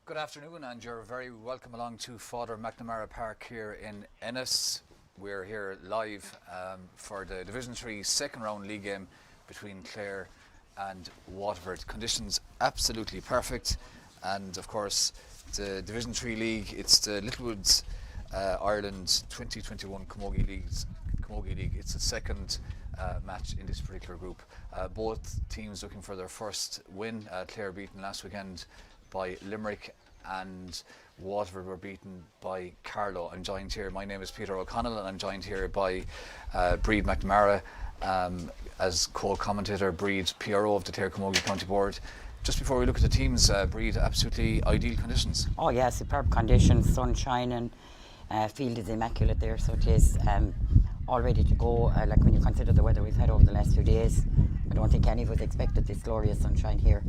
Good afternoon, and you're very welcome along to Father McNamara Park here in Ennis. We're here live for the Division 3 second round league game between Clare and Waterford. Conditions absolutely perfect, and of course the Division 3 league, it's the Littlewoods Ireland 2021 Camogie League. It's the second match in this particular group. Both teams looking for their first win. Clare beaten last weekend by Limerick, and Waterford were beaten by Carlow. I'm joined here, my name is Peter O'Connell, and I'm joined here by Breed McNamara as co-commentator, Breed PRO of the Clare Camogie County Board. Just before we look at the teams, Breed, absolutely ideal conditions. Oh yeah, superb conditions, sun shining, field is immaculate there, so it is all ready to go. Like when you consider the weather we've had over the last few days, I don't think any of us expected this glorious sunshine here.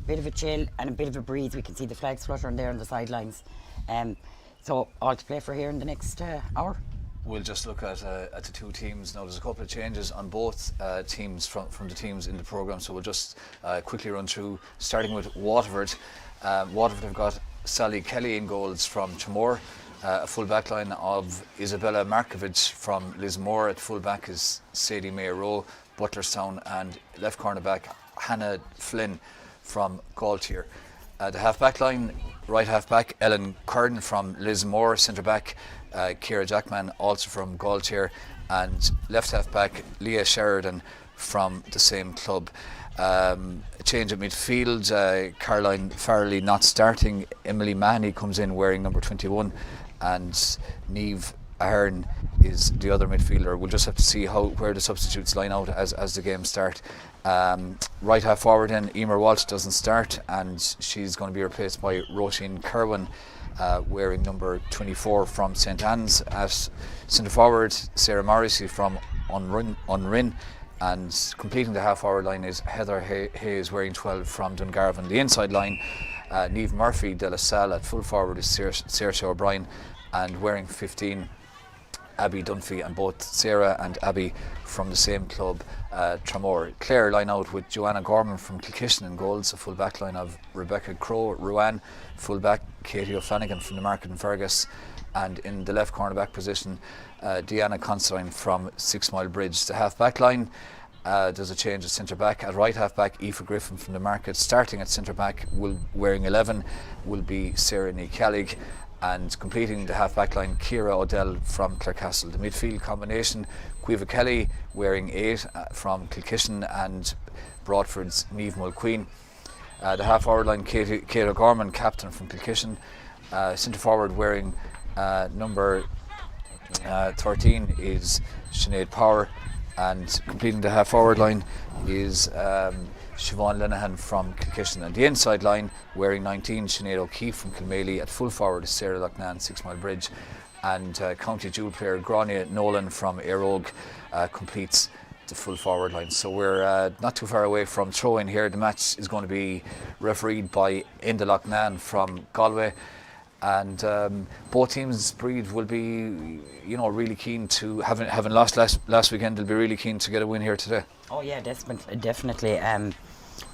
Bit of a chill and a bit of a breeze. We can see the flags fluttering there on the sidelines. So all to play for here in the next hour. We'll just look at the two teams now. There's a couple of changes on both teams from the teams in the programme, so we'll just quickly run through, starting with Waterford. Waterford have got Sally Kelly in goals from Chamore. A full back line of Isabella Markovic from Lismore. At full back is Sadie May Rowe, Butlerstown, and left corner back Hannah Flynn from Galtier. The half back line, right half back Ellen Curran from Lismore, centre back Ciara Jackman also from Galtier, and left half back Leah Sheridan from the same club. A change at midfield, Caroline Farrelly not starting. Emily Mahoney comes in wearing number 21, and Niamh Ahern is the other midfielder. We'll just have to see where the substitutes line out as the game start. Right half forward then, Emer Walsh doesn't start, and she's going to be replaced by Roisin Kerwin, wearing number 24 from St Anne's. At centre forward, Sarah Morrissey from Unrin, and completing the half forward line is Heather Hayes wearing 12 from Dungarvan. The inside line, Niamh Murphy de la Salle. At full forward is Saoirse O'Brien, and wearing 15 Abby Dunphy, and both Sarah and Abby from the same club, Tramore. Clare line out with Joanna Gorman from Kilkishen in goals. A full back line of Rebecca Crowe, Ruan, full back Katie O'Flanagan from the Market and Fergus, and in the left corner back position Deanna Considine from 6 Mile Bridge. The half back line, there's a change at centre back. At right half back, Aoife Griffin from the Market. Starting at centre back, wearing 11, will be Sarah Nicalig, and completing the half back line, Ciara O'Dell from Clarecastle. The midfield combination, Caoimhe Kelly wearing 8 from Kilkishen, and Broadford's Niamh Mulqueen. The half forward line, Kate O'Gorman, captain from Kilkishen. Centre forward wearing number 13 is Sinead Power, and completing the half forward line is Siobhan Lenahan from Kilkishen. And the inside line, wearing 19, Sinead O'Keefe from Kilmaley. At full forward is Sarah Loughnane, 6 Mile Bridge, and county jewel player Grania Nolan from Airog completes the full forward line. So we're not too far away from throw-in here. The match is going to be refereed by Enda Loughnane from Galway, and both teams, Breed, will be really keen to, having lost last weekend, they'll be really keen to get a win here today. Oh yeah, definitely.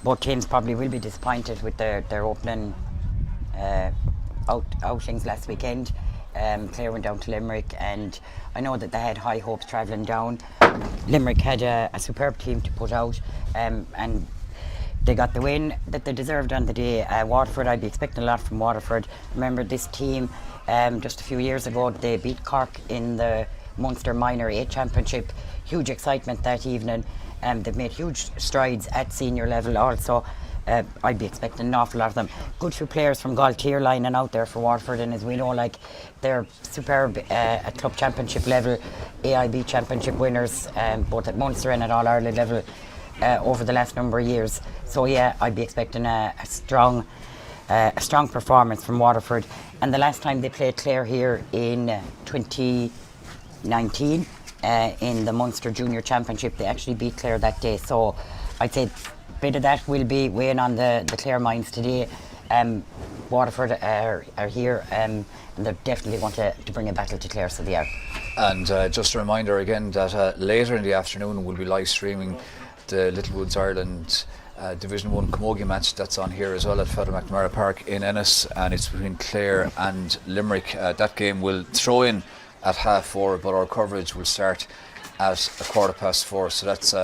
Both teams probably will be disappointed with their opening outings last weekend. Clare went down to Limerick, and I know that they had high hopes travelling down. Limerick had a superb team to put out, and they got the win that they deserved on the day. Waterford, I'd be expecting a lot from Waterford. Remember this team, just a few years ago, they beat Cork in the Munster Minor A Championship. Huge excitement that evening. They've made huge strides at senior level also. I'd be expecting an awful lot of them. Good few players from Galtier lining out there for Waterford, and as we know, they're superb at club championship level, AIB championship winners, both at Munster and at All Ireland level over the last number of years. So yeah, I'd be expecting a strong performance from Waterford. And the last time they played Clare here in 2019 in the Munster Junior Championship, they actually beat Clare that day. So I'd say a bit of that will be weighing on the Clare minds today. Waterford are here, and they definitely want to bring a battle to Clare, so they are. And just a reminder again that later in the afternoon we'll be live streaming the Littlewoods Ireland Division 1 Camogie match that's on here as well at Father McNamara Park in Ennis, and it's between Clare and Limerick. That game will throw in at 4:30, but our coverage will start at 4:15, so that's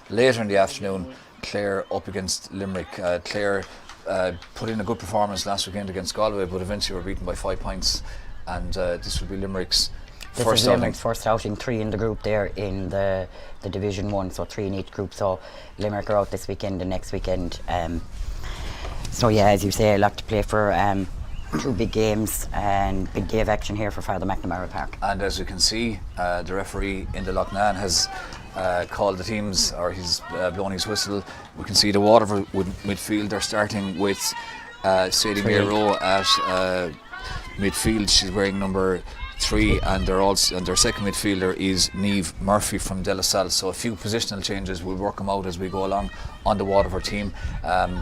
later in the afternoon. Clare up against Limerick. Clare put in a good performance last weekend against Galway, but eventually were beaten by 5 points, and this will be Limerick's first outing. Limerick's first outing, 3 in the group there in the Division 1, so 3 in each group. So Limerick are out this weekend and next weekend. So yeah, as you say, a lot to play for. 2 big games and big day of action here for Father McNamara Park. And as you can see, the referee in the Loughnane has called the teams, or he's blown his whistle. We can see the Waterford midfield. They're starting with Sadie Mayo at midfield. She's wearing number 3, and their second midfielder is Niamh Murphy from De La Salle. So a few positional changes, we'll work them out as we go along on the Waterford team.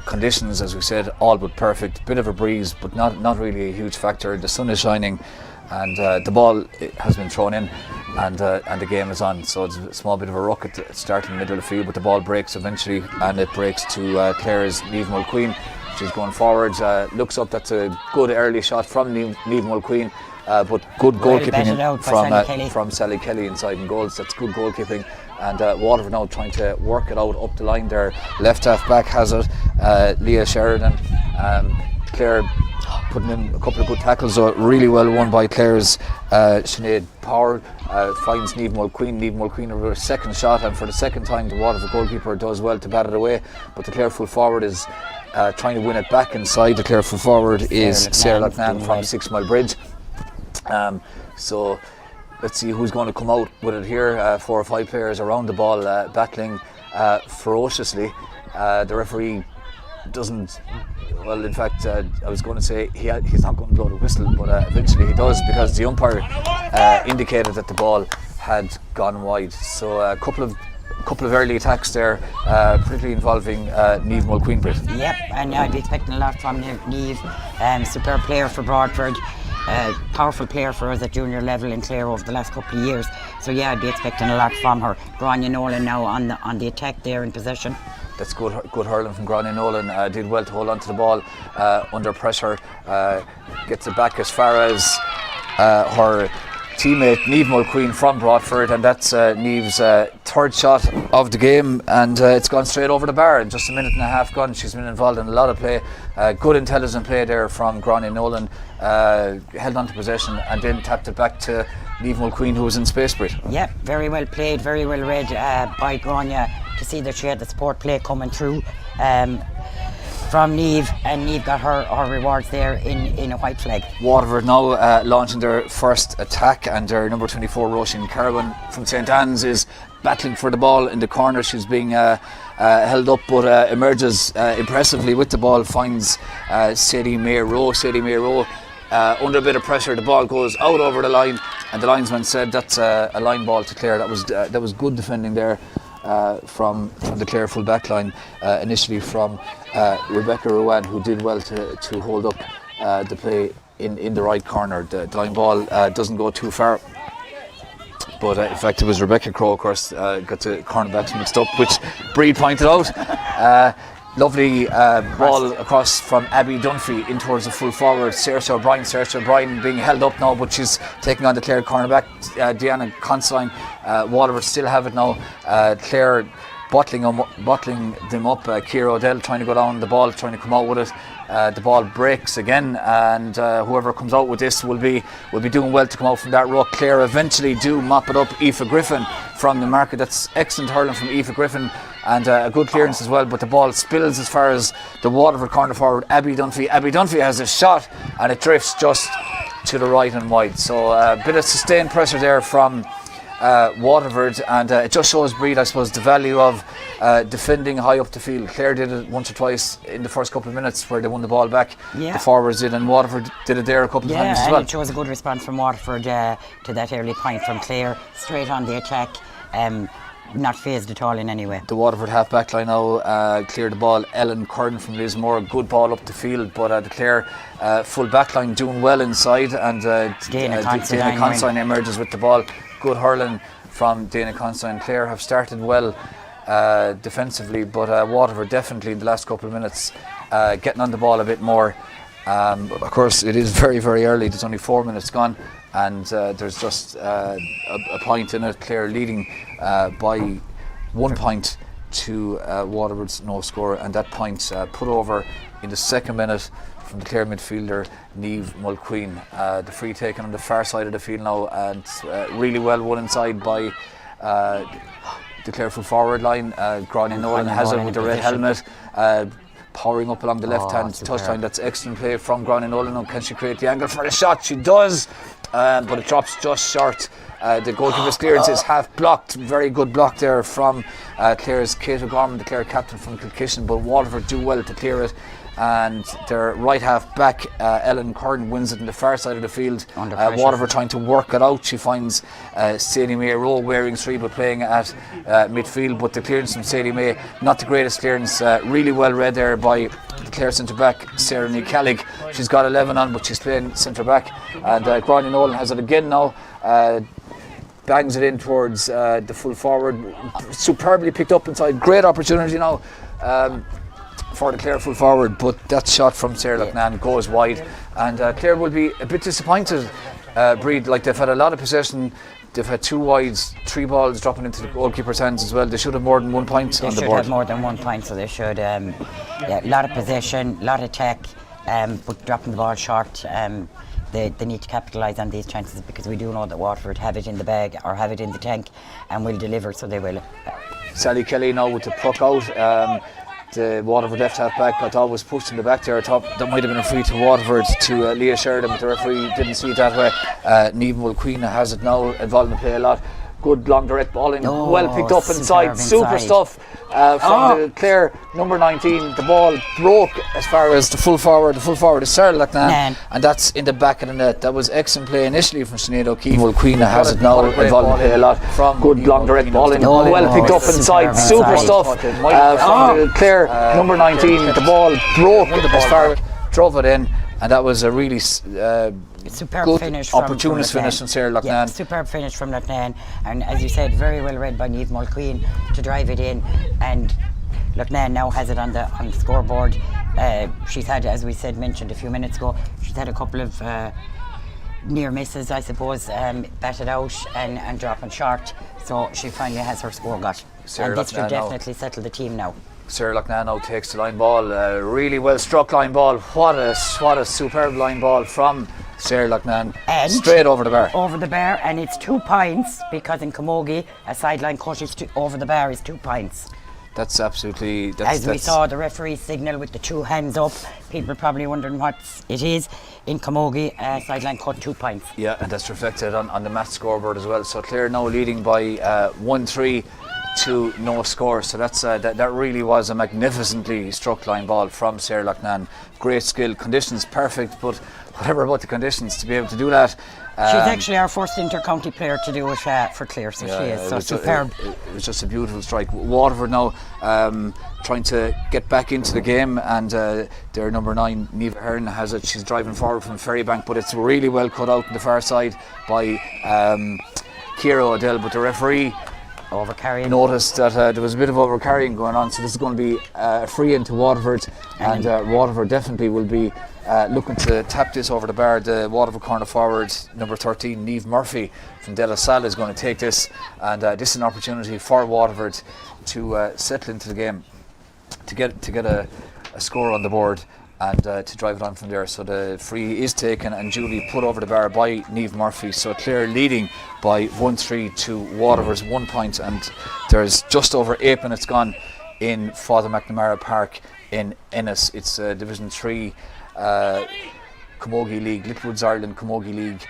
Conditions, as we said, all but perfect. Bit of a breeze, but not really a huge factor. The sun is shining, and the ball has been thrown in, and the game is on. So it's a small bit of a ruck at the start in the middle of the field, but the ball breaks eventually, and it breaks to Clare's Niamh Mulqueen. She's going forward, looks up. That's a good early shot from Niamh Mulqueen. But good goalkeeping from Sally Kelly inside in goals. That's good goalkeeping, and Waterford now trying to work it out up the line. Their left half back has it, Leah Sheridan. Clare putting in a couple of good tackles, really well won by Clare's Sinead Power. Finds Niamh Mulqueen. Niamh Mulqueen with her second shot, and for the second time the Waterford goalkeeper does well to bat it away, but the Clare full forward is trying to win it back inside. The Clare full forward is Sarah Loughnane from 6 Mile Bridge. So let's see who's going to come out with it here. 4 or 5 players around the ball, battling ferociously. The referee doesn't, well, in fact, I was going to say he's not going to blow the whistle, but eventually he does, because the umpire indicated that the ball had gone wide. So a couple of early attacks there, particularly involving Niamh Mulqueen. Yep, and I'd be expecting a lot from Niamh. Superb player for Broadford. Powerful player for us at junior level in Clare over the last couple of years. So yeah, I'd be expecting a lot from her. Grania Nolan now on the attack there in possession. That's good hurling from Grania Nolan. Did well to hold on to the ball under pressure. Gets it back as far as her teammate Niamh Mulqueen from Broadford, and that's Niamh's third shot of the game, and it's gone straight over the bar in just a minute and a half gone. She's been involved in a lot of play, good intelligent play there from Grania Nolan. Held on to possession and then tapped it back to Niamh Mulqueen, who was in space for it. Yep, very well played, very well read by Grania, to see that she had the support play coming through from Niamh, and Niamh got her rewards there in a white flag. Waterford now launching their first attack, and their number 24 Roisin Caravan from St Anne's is battling for the ball in the corner. She's being held up, but emerges impressively with the ball, finds Sadie Mayo. Sadie Mayo under a bit of pressure, the ball goes out over the line, and the linesman said that's a line ball to Clare. That was good defending there from the Clare full back line, initially from Rebecca Rowan, who did well to hold up the play in the right corner. The line ball doesn't go too far, but in fact it was Rebecca Crowe, of course, got the cornerbacks mixed up, which Breed pointed out. Lovely ball across from Abby Dunphy in towards the full forward, Saoirse O'Brien being held up now, but she's taking on the Clare cornerback, Deanna Consign. Waterford still have it now. Clare bottling them up. Ciara O'Dell trying to go down the ball, trying to come out with it. The ball breaks again, and whoever comes out with this will be doing well to come out from that ruck. Clare eventually do mop it up. Aoife Griffin from the market. That's excellent hurling from Aoife Griffin, and a good clearance as well, but the ball spills as far as the Waterford corner forward, Abby Dunphy. Abby Dunphy has a shot, and it drifts just to the right and wide. So a bit of sustained pressure there from Waterford, and it just shows Breed, I suppose, the value of defending high up the field. Clare did it once or twice in the first couple of minutes where they won the ball back. Yeah. The forwards did, and Waterford did it there a couple of times as well. Yeah, and it shows a good response from Waterford to that early point from Clare, straight on the attack. Not phased at all in any way. The Waterford half back line now cleared the ball. Ellen Curran from Lismore, good ball up the field, but the Clare full back line doing well inside, and Dana Consign emerges with the ball. Good hurling from Dana Consign. Clare have started well defensively, but Waterford definitely in the last couple of minutes getting on the ball a bit more. Of course, it is very, very early. There's only 4 minutes gone, and there's just a point in it. Clare leading by 1 point to Waterford's no score, and that point put over in the second minute from the Clare midfielder Niamh Mulqueen. The free taken on the far side of the field now, and really well won inside by the Clare full forward line. Gráinne Nolan has it with the red helmet, powering up along the left hand touchline. That's excellent play from Gráinne Nolan. Can she create the angle for the shot? She does, but it drops just short. The goalkeeper's clearance is half blocked. Very good block there from Clare's Kate O'Gorman, the Clare captain from Kilkishen, but Waterford do well to clear it. And their right half back, Ellen Curran, wins it in the far side of the field. Waterford trying to work it out. She finds Sadie May Rowe wearing 3 but playing at midfield, but the clearance from Sadie May, not the greatest clearance, really well read there by the Clare centre back Sarah Ní Callig. She's got 11 on, but she's playing centre back, and Gráinne Nolan has it again now. Bangs it in towards the full forward, superbly picked up inside. Great opportunity now for the Clare full forward, but that shot from Sarah Loughnane goes wide, and Clare will be a bit disappointed. Breed, like they've had a lot of possession, they've had 2 wides, 3 balls dropping into the goalkeeper's hands as well. They should have more than 1 point on the board. They should have more than 1 point, so they should. A lot of possession, a lot of tech, but dropping the ball short. They need to capitalise on these chances, because we do know that Waterford have it in the bag or have it in the tank and will deliver, so they will. Sally Kelly now with the puck out. The Waterford left half back, I thought was pushed in the back there. I thought that might have been a free to Waterford, to Leah Sheridan, but the referee didn't see it that way. Niamh Mulqueen has it now, involved in the play a lot. Good long direct ball in, well picked up inside. Super stuff from the Clare number 19. The ball broke as far as the full forward. The full forward is Sarah Loughnane, and that's in the back of the net. That was excellent play initially from Sinead O'Keefe. Mulqueen has it now, involved in the play a lot. Good long direct ball in, well picked up inside. Super stuff from the Clare number 19. The ball broke as far as drove it in, and that was a really superb good finish, opportunist finish from Sarah Loughnane. Yeah, superb finish from Loughnane, and as you said, very well read by Niamh Mulqueen to drive it in, and Loughnane now has it on the scoreboard. She's had, as we mentioned a few minutes ago, she's had a couple of near misses, I suppose, batted out and dropping short, so she finally has her score got. Sarah and this should Loughnane definitely settle the team now. Sarah Loughnane now takes the line ball, really well struck line ball. What a superb line ball from Sarah Loughnane, and straight over the bar. Over the bar, and it's 2 points, because in Camogie a sideline cut is over the bar is 2 points. That's absolutely. As we saw the referee signal with the 2 hands up, people probably wondering what it is. In Camogie, sideline cut 2 points. Yeah, and that's reflected on the match scoreboard as well. So Clare now leading by 1-3 to no score. So that's that really was a magnificently struck line ball from Sarah Loughnane. Great skill, conditions perfect, but whatever about the conditions to be able to do that. She's actually our first inter-county player to do it for Clare, so she is so superb. It was just a beautiful strike. Waterford now trying to get back into the game, and their number 9, Niamh Hearn, has it. She's driving forward from Ferrybank, but it's really well cut out on the far side by Ciara O'Dell, but the referee overcarrying. Noticed that there was a bit of overcarrying going on, so this is going to be a free into Waterford, and Waterford definitely will be looking to tap this over the bar. The Waterford corner forward, number 13, Niamh Murphy from De La Salle, is going to take this, and this is an opportunity for Waterford to settle into the game, to get a score on the board, and to drive it on from there. So the free is taken and duly put over the bar by Niamh Murphy. So Clare leading by 1-3 to Waterford's 1 point, and there's just over 8 minutes gone in Father McNamara Park in Ennis. It's Division 3 Camogie League, Littlewoods Ireland Camogie League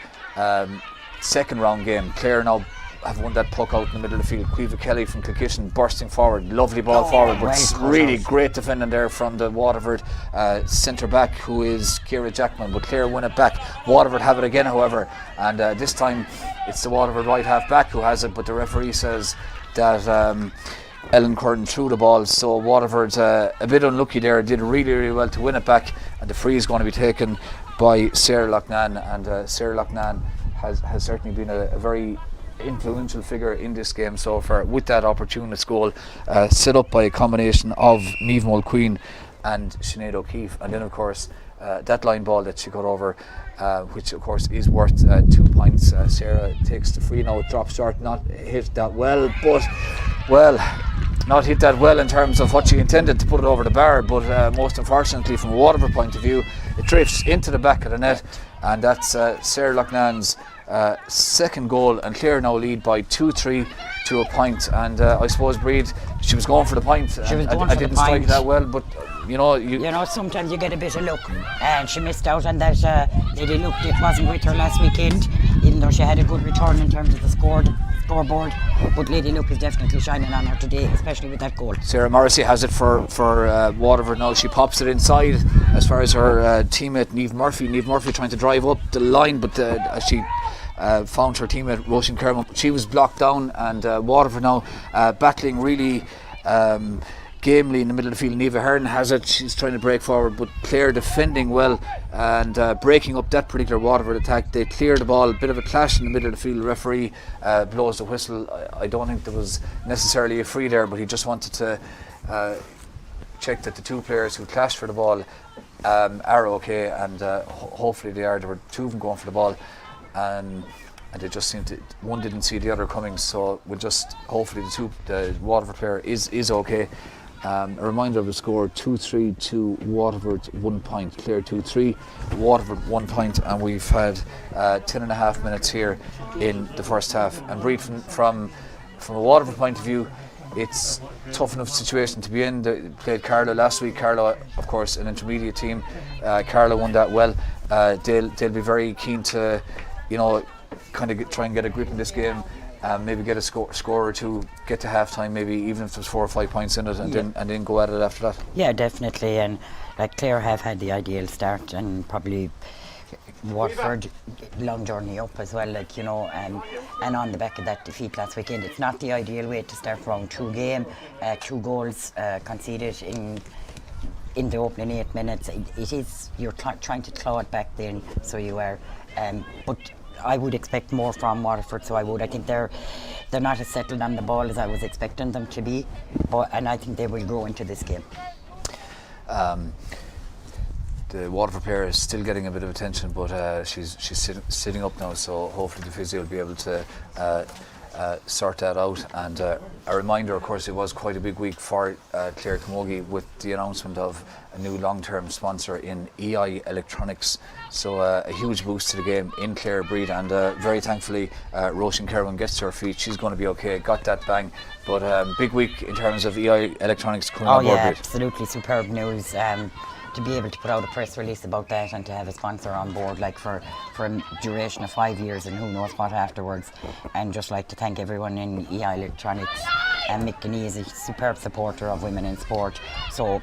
second round game. Clare now have won that puck out in the middle of the field. Caoimhe Kelly from Kilkishen bursting forward, lovely ball forward, but really great defending there from the Waterford centre back, who is Ciara Jackman, but Clare win it back. Waterford have it again, however, and this time it's the Waterford right half back who has it, but the referee says that Ellen Curran threw the ball, so Waterford a bit unlucky there, did really well to win it back, and the free is going to be taken by Sarah Loughnane, and Sarah Loughnane has certainly been a very influential figure in this game so far, with that opportunist goal set up by a combination of Niamh Mulqueen and Sinead O'Keefe. And then of course that line ball that she got over, which of course is worth 2 points. Sarah takes the free now, drop short, not hit that well, but not hit that well in terms of what she intended to put it over the bar, but most unfortunately from a Waterford point of view, it drifts into the back of the net, and that's Sarah Loughnane's second goal, and Clare now lead by 2-3 to a point. And I suppose Breed, she was going for the point. I didn't strike it that well, but you know, sometimes you get a bit of luck, and she missed out on that. Lady Luke, it wasn't with her last weekend, even though she had a good return in terms of the scoreboard. But Lady Luke is definitely shining on her today, especially with that goal. Sarah Morrissey has it for Waterford now. She pops it inside as far as her teammate Niamh Murphy. Niamh Murphy trying to drive up the line, but she found her teammate Roisin Kerwin. She was blocked down, and Waterford now battling really gamely in the middle of the field. Neva Hearn has it, she's trying to break forward, but Clare defending well and breaking up that particular Waterford attack. They clear the ball, a bit of a clash in the middle of the field. The referee blows the whistle. I don't think there was necessarily a free there, but he just wanted to check that the two players who clashed for the ball are okay, and hopefully they are. There were two of them going for the ball, and they just seemed to, one didn't see the other coming, so we'll just hopefully the Waterford player is okay. A reminder of the score: 2-3 to Waterford, 1 point. Clare 2-3, Waterford 1 point, and we've had 10.5 minutes here in the first half. And Breed, from a Waterford point of view, it's a tough enough situation to be in. They played Carlow last week. Carlow, of course, an intermediate team. Carlow won that well. They'll be very keen to, kind of try and get a grip in this game. Maybe get a score or two, get to half time, maybe even if there's 4 or 5 points in it, and then go at it after that. Yeah, definitely. And like Clare have had the ideal start, and probably Waterford long journey up as well, and on the back of that defeat last weekend, it's not the ideal way to start round 2 game. 2 goals conceded in the opening 8 minutes. It is, you're trying to claw it back then, so you are, but I would expect more from Waterford, so I think they're not as settled on the ball as I was expecting them to be, and I think they will grow into this game. The Waterford player is still getting a bit of attention, but she's sitting up now, so hopefully the physio will be able to sort that out. And a reminder, of course, it was quite a big week for Clare Camogie with the announcement of a new long-term sponsor in EI Electronics, so a huge boost to the game in Clare Breed, and very thankfully Roisin Kerwin gets to her feet. She's going to be okay, got that bang, but big week in terms of EI Electronics coming on board. Absolutely superb news. To be able to put out a press release about that, and to have a sponsor on board for a duration of 5 years, and who knows what afterwards. And just like to thank everyone in EI Electronics, and Mick Kenny is a superb supporter of women in sport, so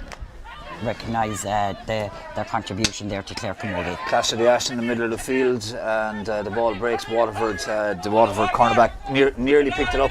recognise their contribution there to Clare Camogie. Clash of the Ash in the middle of the field, and the ball breaks. Waterford, the Waterford cornerback nearly picked it up,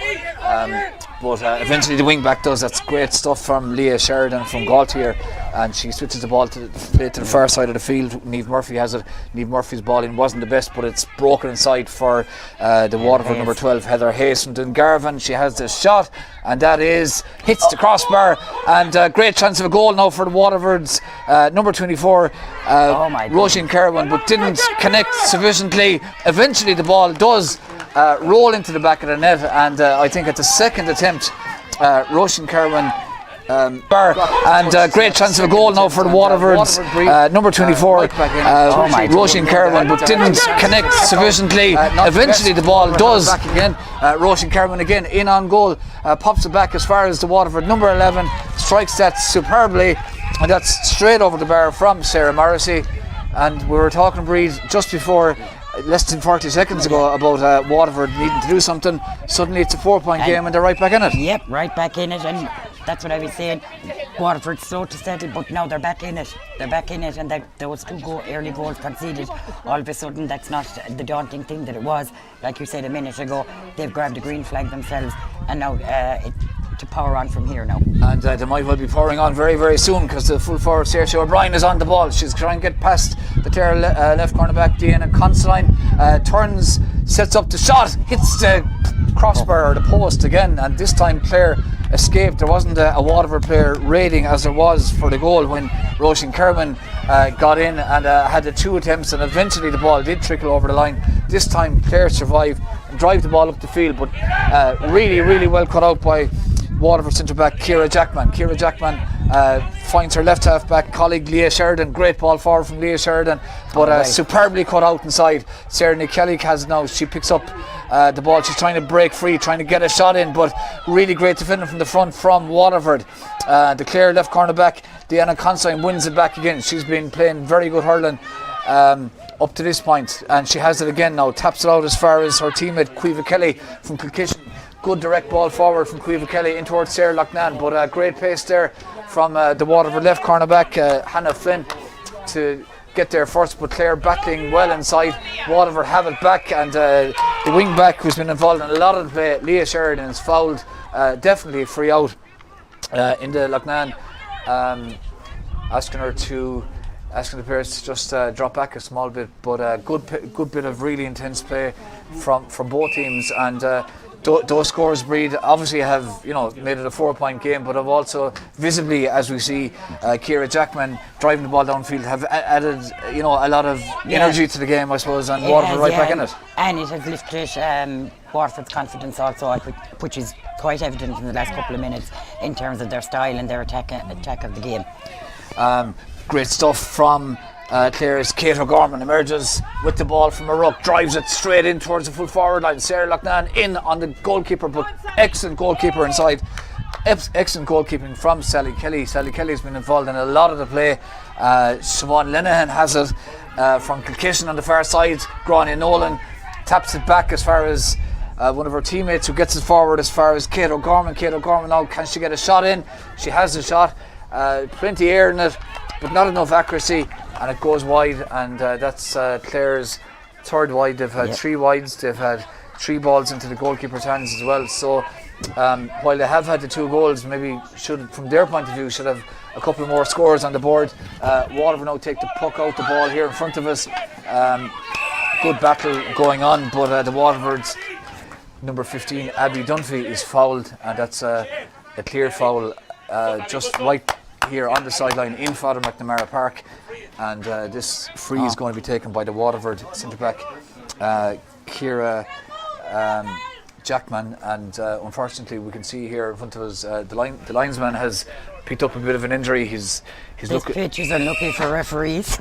but eventually the wing back does. That's great stuff from Leah Sheridan from Galtier, and she switches the ball to the far side of the field. Niamh Murphy has it. Niamh Murphy's ball in wasn't the best, but it's broken inside for the Waterford number 12, Heather Hayes from Dungarvan. She has the shot, and that hits the crossbar, and great chance of a goal now for the Waterford's number 24, Roisin Kerwin, but didn't connect sufficiently. Eventually the ball does roll into the back of the net, and I think at the second attempt Roisin Kerwin great chance of a goal now for the Waterford's number 24, Roisin Kerwin, but didn't connect sufficiently. Eventually the ball does. Roisin Kerwin again in on goal, pops it back as far as the Waterford number 11, strikes that superbly, and that's straight over the bar from Sarah Morrissey. And we were talking, Breed, just before, less than 40 seconds ago, about Waterford needing to do something. Suddenly it's a 4-point game, and they're right back in it. Yep, right back in it, and that's what I was saying. Waterford's slow to settle, but now they're back in it. And those 2 early goals conceded, all of a sudden that's not the daunting thing that it was. Like you said a minute ago, they've grabbed a green flag themselves, and now to power on from here now. And they might well be powering on very, very soon, because the full forward Saoirse O'Brien is on the ball. She's trying to get past the Clare left cornerback Deanna Considine, turns sets up the shot, hits the crossbar or the post again, and this time Clare escaped. There wasn't a Waterford player raiding as there was for the goal when Roisin Kerwin got in and had the 2 attempts, and eventually the ball did trickle over the line. This time Clare survived and drive the ball up the field, but really well cut out by Waterford centre back Ciara Jackman. Ciara Jackman finds her left half back colleague Leah Sheridan. Great ball forward from Leah Sheridan, but superbly cut out inside. Sarah Kelly has now, she picks up the ball. She's trying to break free, trying to get a shot in, but really great defending from the front from Waterford. The Clare left corner back Deanna Consign wins it back again. She's been playing very good hurling up to this point, and she has it again now. Taps it out as far as her teammate Caoimhe Kelly from Kilkishen. Good direct ball forward from Caoimhe Kelly in towards Sarah Loughnane, but great pace there from the Waterford left corner back Hannah Flynn to get there first, but Clare battling well inside. Waterford have it back, and the wing back who's been involved in a lot of the play, Leah Sheridan, is fouled. Definitely a free out in the Loughnane, asking the players to just drop back a small bit, but good bit of really intense play from both teams, and those scores, Breed, obviously have made it a 4-point game, but have also visibly, as we see Ciara Jackman driving the ball downfield, have added a lot of energy to the game, I suppose, and Waterford right back in it. And it has lifted Waterford's confidence also, which is quite evident in the last couple of minutes in terms of their style and their attack of the game. Great stuff from Clare's Kate O'Gorman. Emerges with the ball from a ruck, drives it straight in towards the full forward line. Sarah Loughnane in on the goalkeeper, but excellent goalkeeper inside. Excellent goalkeeping from Sally Kelly. Sally Kelly's been involved in a lot of the play. Siobhan Linehan has it from Kilkishen on the far side. Grania Nolan taps it back as far as one of her teammates, who gets it forward as far as Kate O'Gorman. Kate O'Gorman now, can she get a shot in? She has the shot. Plenty air in it, but not enough accuracy, and it goes wide, and that's Clare's third wide. They've had 3 wides, they've had 3 balls into the goalkeeper's hands as well, so while they have had the 2 goals, maybe should, from their point of view, should have a couple more scores on the board. Waterford now take the puck out the ball here in front of us. Good battle going on, but the Waterford's number 15 Abby Dunphy is fouled, and that's a clear foul just right here on the sideline in Father McNamara Park, and this free is going to be taken by the Waterford centre back Ciara Jackman, and unfortunately we can see here in front of us the linesman has picked up a bit of an injury. This pitch is unlucky for referees.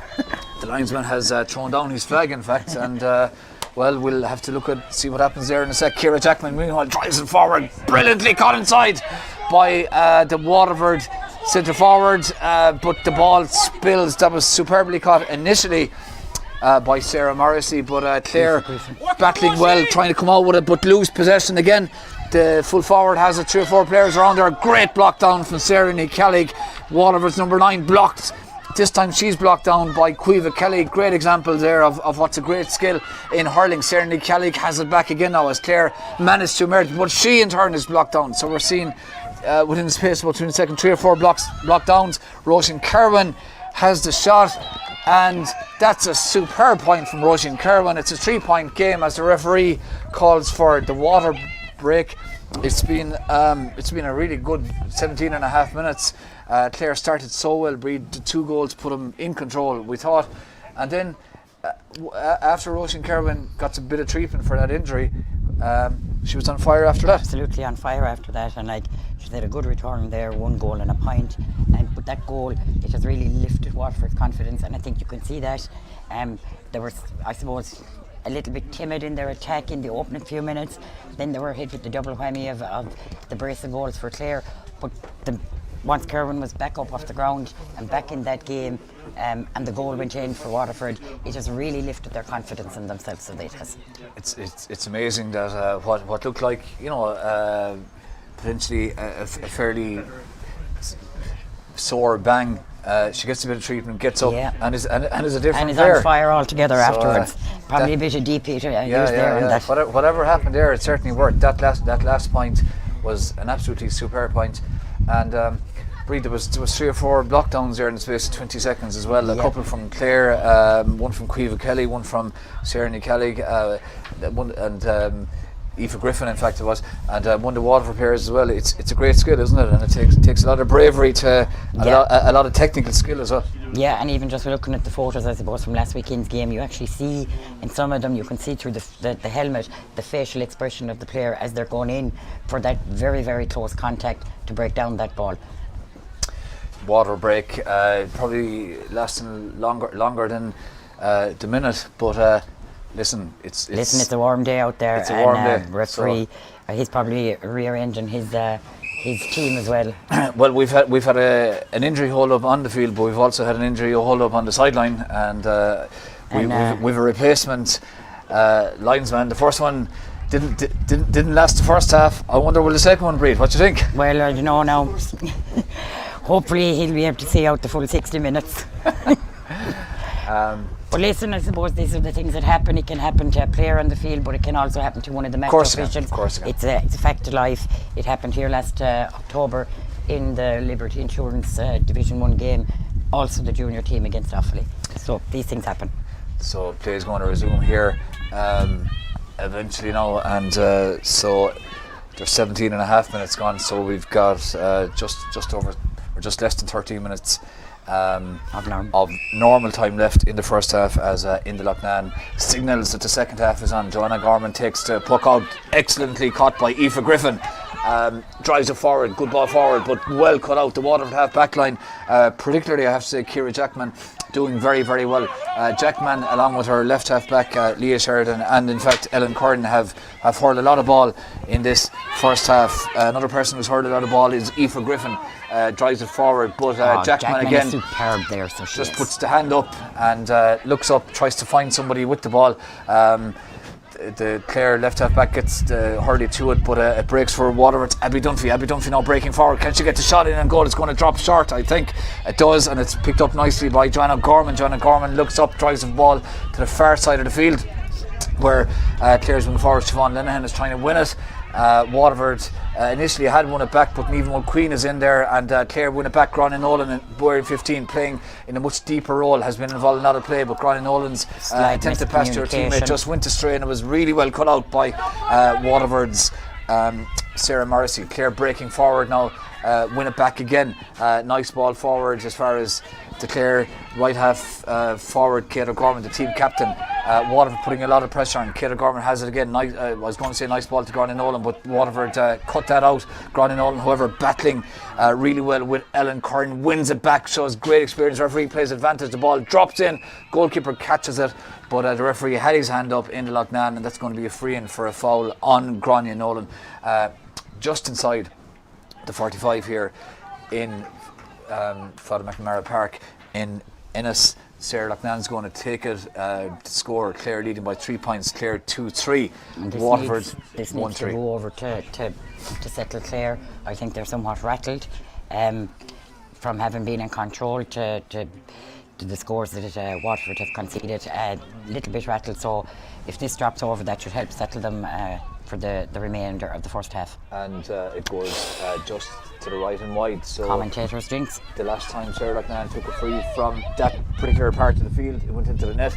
The linesman has thrown down his flag, in fact, and well, we'll have to see what happens there in a sec. Ciara Jackman meanwhile drives it forward, brilliantly caught inside by the Waterford centre forward, but the ball spills. That was superbly caught initially by Sarah Morrissey, but Clare battling well, trying to come out with it, but lose possession again. The full forward has it, 3 or 4 players around there. Great block down from Sarah Kelly. Waterford's number 9 blocked. This time she's blocked down by Caoimhe Kelly. Great example there of what's a great skill in hurling. Sarah Kelly has it back again now as Clare managed to emerge, but she in turn is blocked down. So we're seeing within the space of about 2 seconds 3 or 4 block downs. Roisin Kerwin has the shot, and that's a superb point from Roisin Kerwin. It's a 3-point game as the referee calls for the water break. It's been a really good 17 and a half minutes. Clare started so well, Breed. The 2 goals put them in control, we thought, and then after Roisin Kerwin got a bit of treatment for that injury, she was on fire after that. Absolutely on fire after that, and she had a good return there, 1 goal and a point, but that goal, it has really lifted Waterford's confidence, and I think you can see that. They were, I suppose, a little bit timid in their attack in the opening few minutes. Then they were hit with the double whammy of the brace of goals for Clare, but once Kerwin was back up off the ground and back in that game, and the goal went in for Waterford, it has really lifted their confidence in themselves. So it has. It's amazing that what looked like potentially a fairly sore bang. She gets a bit of treatment, gets up, and is a different and is player. On fire altogether afterwards. Probably a bit of deep heat used there. And that. Whatever happened there, it certainly worked. That last point was an absolutely superb point, and Breed, there was 3 or 4 blockdowns there in the space of 20 seconds as well. A couple from Clare, one from Caoimhe Kelly, one from Sarah Kelly, and Aoife Griffin, in fact it was, and one of the Waterford players as well. It's a great skill, isn't it? And it takes a lot of bravery to a lot of technical skill as well. Yeah, and even just looking at the photos, I suppose, from last weekend's game, you actually see in some of them, you can see through the helmet the facial expression of the player as they're going in for that very, very close contact to break down that ball. Water break, probably lasting longer than the minute, but listen, it's a warm day out there. It's a warm day. Referee, he's probably rearranging his team as well. Well, we've had an injury hold up on the field, but we've also had an injury hold up on the sideline, and we've a replacement linesman. The first one didn't last the first half. I wonder will the second one, Breed? What do you think? Well, I don't know now. Hopefully he'll be able to see out the full 60 minutes. But listen, I suppose these are the things that happen. It can happen to a player on the field, but it can also happen to one of the match officials. Of course it can. It's a fact of life. It happened here last October in the Liberty Insurance Division 1 game, also the junior team against Offaly. So these things happen. So play is going to resume here eventually now, and so there's 17 and a half minutes gone, so we've got just less than 13 minutes of normal time left in the first half, as in the Loughnane signals that the second half is on. Joanna Gorman takes the puck out, excellently caught by Aoife Griffin, drives it forward, good ball forward, but well cut out the Waterford half back line, particularly I have to say Ciara Jackman doing very, very well. Jackman, along with her left half back Leah Sheridan and in fact Ellen Curran, have hurled a lot of ball in this first half. Another person who's hurled a lot of ball is Aoife Griffin, drives it forward, but Jackman again is superb there, so just puts the hand up and looks up, tries to find somebody with the ball. The Clare left half back gets hurled to it, but it breaks for Waterford. Abby Dunphy now breaking forward. Can she get the shot in and goal? It's going to drop short, I think. It does, and it's picked up nicely by Joanna Gorman. Joanna Gorman looks up, drives the ball to the far side of the field, where Clare's moving forward. Siobhan Linehan is trying to win it. Waterford initially had won it back, but Niamh Mulqueen is in there, and Clare win it back. Gráinne Nolan and Boyer 15 playing in a much deeper role, has been involved in a lot of play, but Gráinne Nolan's attempted pass to her teammate just went astray, and it was really well cut out by Waterford's Sarah Morrissey. Clare breaking forward now, win it back again. Nice ball forward as far as the Clare right half forward, Kate O'Gorman, the team captain. Waterford putting a lot of pressure on. Kate O'Gorman has it again. I was going to say nice ball to Gráinne Nolan, but Waterford cut that out. Gráinne Nolan, however, battling really well with Ellen Curran, wins it back, shows great experience. Referee plays advantage, the ball drops in, goalkeeper catches it, but the referee had his hand up in the Loughnane, and that's going to be a free-in for a foul on Gráinne Nolan. Just inside the 45 here in Father McNamara Park in Ennis. Sarah Loughnane's going to take it to score. Clare leading by 3 points. Clare 2-3. Waterford 1-3. This needs to go over to settle Clare. I think they're somewhat rattled from having been in control to the scores that Waterford have conceded. A little bit rattled, so if this drops over, that should help settle them for the remainder of the first half. And it goes just to the right and wide. So commentators' drinks. The last time Sarah Loughnane took a free from that particular part of the field, it went into the net.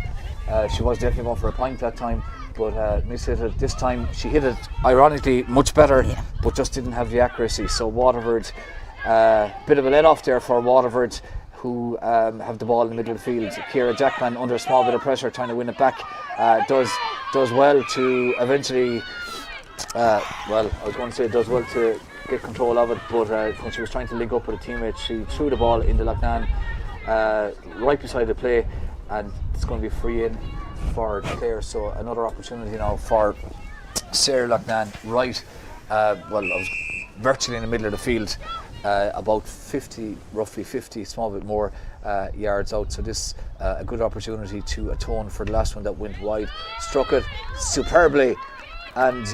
She was definitely going for a point that time, but missed it. This time she hit it, ironically, much better, but just didn't have the accuracy. So Waterford, bit of a let off there for Waterford, who have the ball in the middle of the field. Ciara Jackman under a small bit of pressure, trying to win it back. Does well to eventually. I was going to say does well to get control of it, but when she was trying to link up with a teammate, she threw the ball into Loughnane right beside the play, and it's going to be free in for Clare. So another opportunity now for Sarah Loughnane, right I was virtually in the middle of the field, about roughly 50, small bit more yards out. So this a good opportunity to atone for the last one that went wide. Struck it superbly, and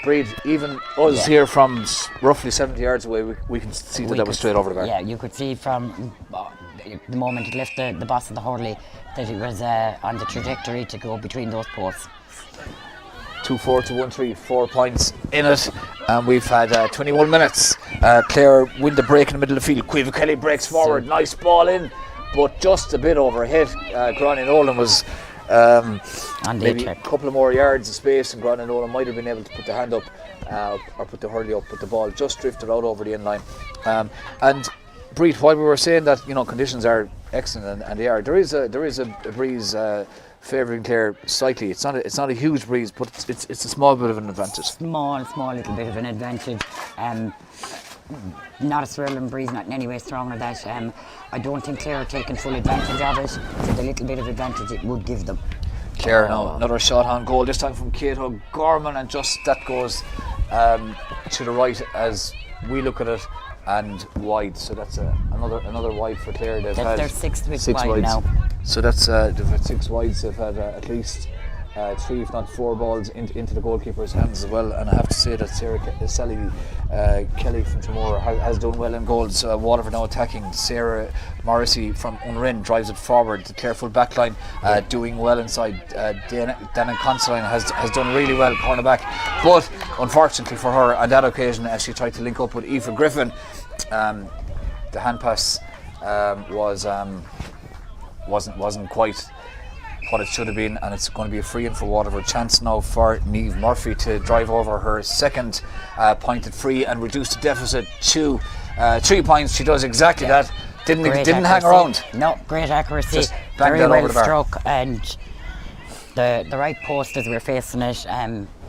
Breed, even us here from roughly 70 yards away, we can see that was straight over the bar. Yeah, you could see from the moment it left the boss of the hurley that it was on the trajectory to go between those posts. 2-4 to 1-3, 4 points in it, and we've had 21 minutes. Clare win the break in the middle of the field. Caoimhe Kelly breaks forward, nice ball in, but just a bit overhit. Gráinne Nolan was maybe a couple of more yards of space, and Gráinne Nolan might have been able to put the hand up or put the hurley up, but the ball just drifted out over the end line. And Breed, while we were saying that conditions are excellent, and they are, there is a breeze favouring Clare slightly. It's not a huge breeze, but it's a small bit of an advantage. Small little bit of an advantage. Not a swirling breeze, not in any way stronger than that. I don't think Clare are taking full advantage of it. So the little bit of advantage it would give them. Clare now, another shot on goal, this time from Kate O'Gorman, and just that goes to the right as we look at it, and wide. So that's another wide for Clare. They've had their sixth six wide wides now. So that's they've had 6 wides. They've had at least 3, if not 4 balls into the goalkeeper's hands as well. And I have to say that Sally Kelly from Timor has done well in goals. Waterford now attacking. Sarah Morrissey from Unrin drives it forward. The Clare full back line doing well inside. Dana Considine has done really well, cornerback. But unfortunately for her, on that occasion, as she tried to link up with Aoife Griffin, the hand pass wasn't quite what it should have been, and it's going to be a free in for Waterford. Chance now for Niamh Murphy to drive over her second pointed free and reduce the deficit to 3 points. She does exactly that. Didn't hang around. No, great accuracy. Just very that well over the bar. struck, and the right post as we were facing it,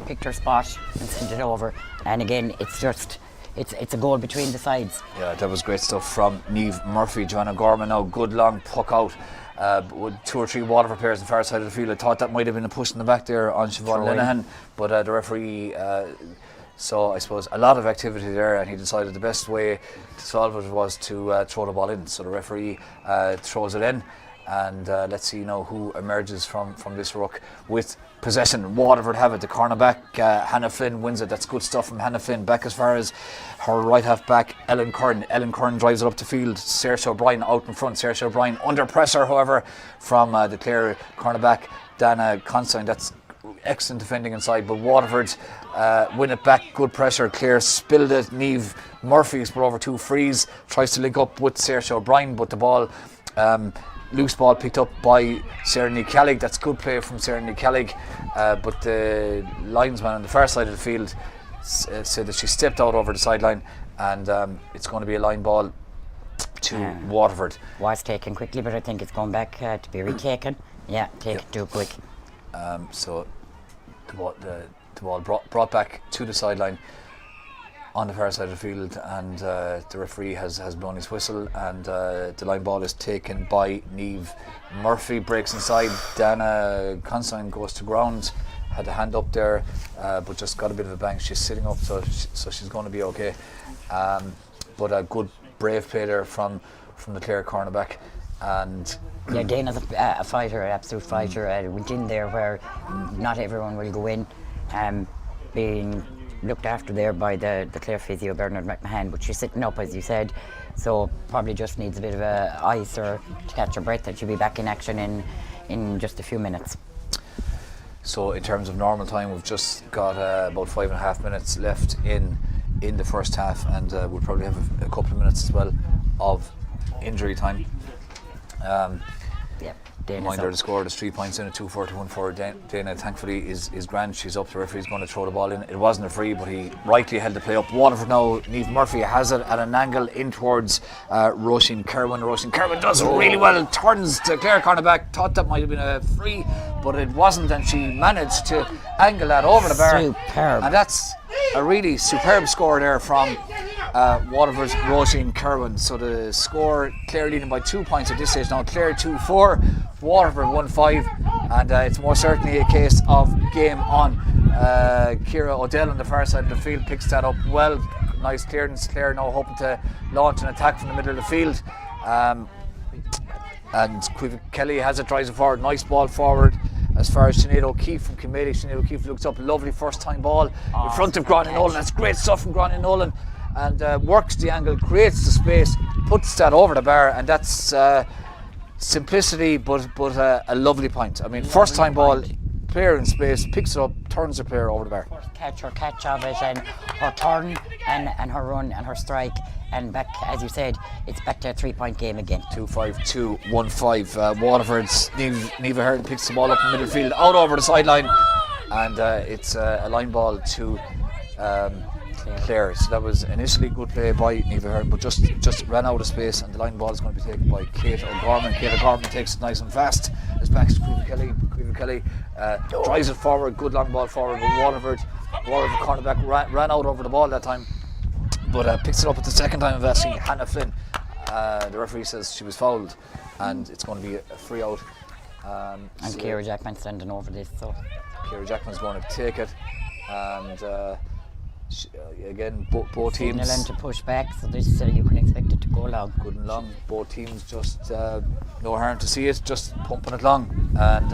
picked her spot and sent it over. And again, it's a goal between the sides. Yeah, that was great stuff from Niamh Murphy. Joanna Gorman now, good long puck out. With 2 or 3 Waterford players on the far side of the field. I thought that might have been a push in the back there on Siobhan Linehan, but the referee saw, I suppose, a lot of activity there, and he decided the best way to solve it was to throw the ball in. So the referee throws it in, and let's see now who emerges from this ruck with possession. Waterford have it. The cornerback Hannah Flynn wins it. That's good stuff from Hannah Flynn. Back as far as her right half back, Ellen Curran. Ellen Curran drives it up the field. Saoirse O'Brien out in front. Saoirse O'Brien under pressure, however, from the Clare cornerback Dana Considine. That's excellent defending inside, but Waterford win it back. Good pressure. Clare spilled it. Niamh Murphy's put over 2 frees. Tries to link up with Saoirse O'Brien, but the ball loose ball picked up by Sarah Nicalig. That's good play from Sarah Nicalig, but the linesman on the far side of the field said that she stepped out over the sideline, and it's going to be a line ball to Waterford. Was taken quickly, but I think it's going back to be retaken. Taken too quick. So the ball brought back to the sideline on the far side of the field, and the referee has blown his whistle, and the line ball is taken by Niamh Murphy. Breaks inside. Dana Considine goes to ground. Had a hand up there, but just got a bit of a bang. She's sitting up, so she's going to be okay. But a good brave play there from the Clare cornerback, and Dana's a fighter, an absolute fighter. Went in there where not everyone will go in, being looked after there by the Clare physio Bernard McMahon, but she's sitting up, as you said, so probably just needs a bit of ice or to catch her breath, and she'll be back in action in just a few minutes. So in terms of normal time, we've just got about 5.5 minutes left in the first half, and we'll probably have a couple of minutes as well of injury time. Reminder, the score is 3 points in a 2-4 to 1-4. Dana thankfully is grand. She's up. The referee's going to throw the ball in. It wasn't a free, but he rightly held the play up. Waterford now, Niamh Murphy has it at an angle in towards Roisin Kerwin. Roisin Kerwin does it really well. Turns the Clare cornerback. Thought that might have been a free, but it wasn't, and she managed to angle that over the bar. Superb. And that's a really superb score there from Waterford's Roisin Kerwin. So the score, Clare leading by 2 points at this stage now. Clare 2-4, Waterford 1-5, and it's more certainly a case of game on. Ciara O'Dell on the far side of the field picks that up well. Nice clearance. Clare now hoping to launch an attack from the middle of the field. And Caoimhe Kelly has it, drives it forward. Nice ball forward. As far as Sinead O'Keefe from Camogie, Sinead O'Keefe looks up, lovely first time ball in front of Gráinne Nolan. That's great stuff from Gráinne Nolan, and works the angle, creates the space, puts that over the bar, and that's simplicity, but a lovely point. I mean, first time ball player in space, picks it up, turns the player over the bar. Her catch of it, and her turn, and her run, and her strike, and back, as you said, it's back to a 3-point game again. 2-5, 2-1-5. Waterford's Neva Hearn picks the ball up in the midfield, out over the sideline, and it's a line ball to Clare. So that was initially good play by Neva Hearn, but just ran out of space, and the line ball is going to be taken by Kate O'Gorman. Kate O'Gorman takes it nice and fast. It's back to Caoimhe Kelly. Caoimhe Kelly drives it forward, good long ball forward, but Waterford cornerback ran out over the ball that time, but picks it up at the second time of asking Hannah Flynn. The referee says she was fouled, and it's going to be a free out. And Ciara Jackman standing over this, so Ciara Jackman's going to take it, and again, both teams signaling to push back, so this you can expect it to go long. Good and long. Both teams just no harm to see it, just pumping it long and